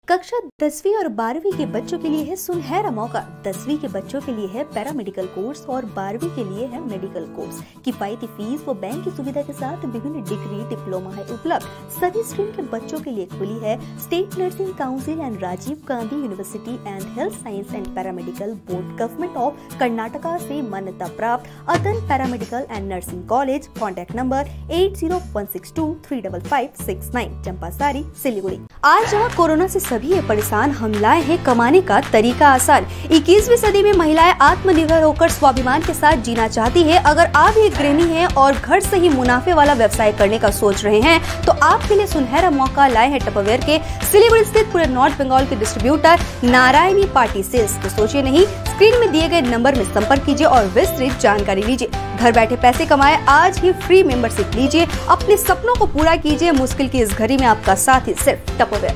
कक्षा 10वीं और 12वीं के बच्चों के लिए है सुनहरा मौका। 10वीं के बच्चों के लिए है पैरामेडिकल कोर्स और 12वीं के लिए है मेडिकल कोर्स। किफायती फीस व बैंक की सुविधा के साथ विभिन्न डिग्री डिप्लोमा है उपलब्ध। सभी स्ट्रीम के बच्चों के लिए खुली है state nursing council and Rajiv Gandhi university and health science and paramedical board government of Karnataka से मान्यता प्राप्त Adan paramedical and nursing college. Contact number 8016235569, Champasari, Siliguri. आज जहाँ कोरोना से सभी है परेशान, हम लाए हैं कमाने का तरीका आसान। 21वीं सदी में महिलाएं आत्मनिर्भर होकर स्वाभिमान के साथ जीना चाहती है। अगर आप एक गृहिणी हैं और घर से ही मुनाफे वाला व्यवसाय करने का सोच रहे हैं तो आपके लिए सुनहरा मौका लाए हैं टपरवेयर के सिलीगुड़ी स्थित पूरे नॉर्थ बंगाल के डिस्ट्रीब्यूटर नारायणी पार्टी सेल्स। तो सोचिए नहीं, स्क्रीन में दिए गए नंबर में संपर्क कीजिए और विस्तृत जानकारी लीजिए। घर बैठे पैसे कमाए, आज ही फ्री मेंबरशिप लीजिए, अपने सपनों को पूरा कीजिए। मुश्किल की इस घड़ी में आपका साथ ही सिर्फ टपरवेयर।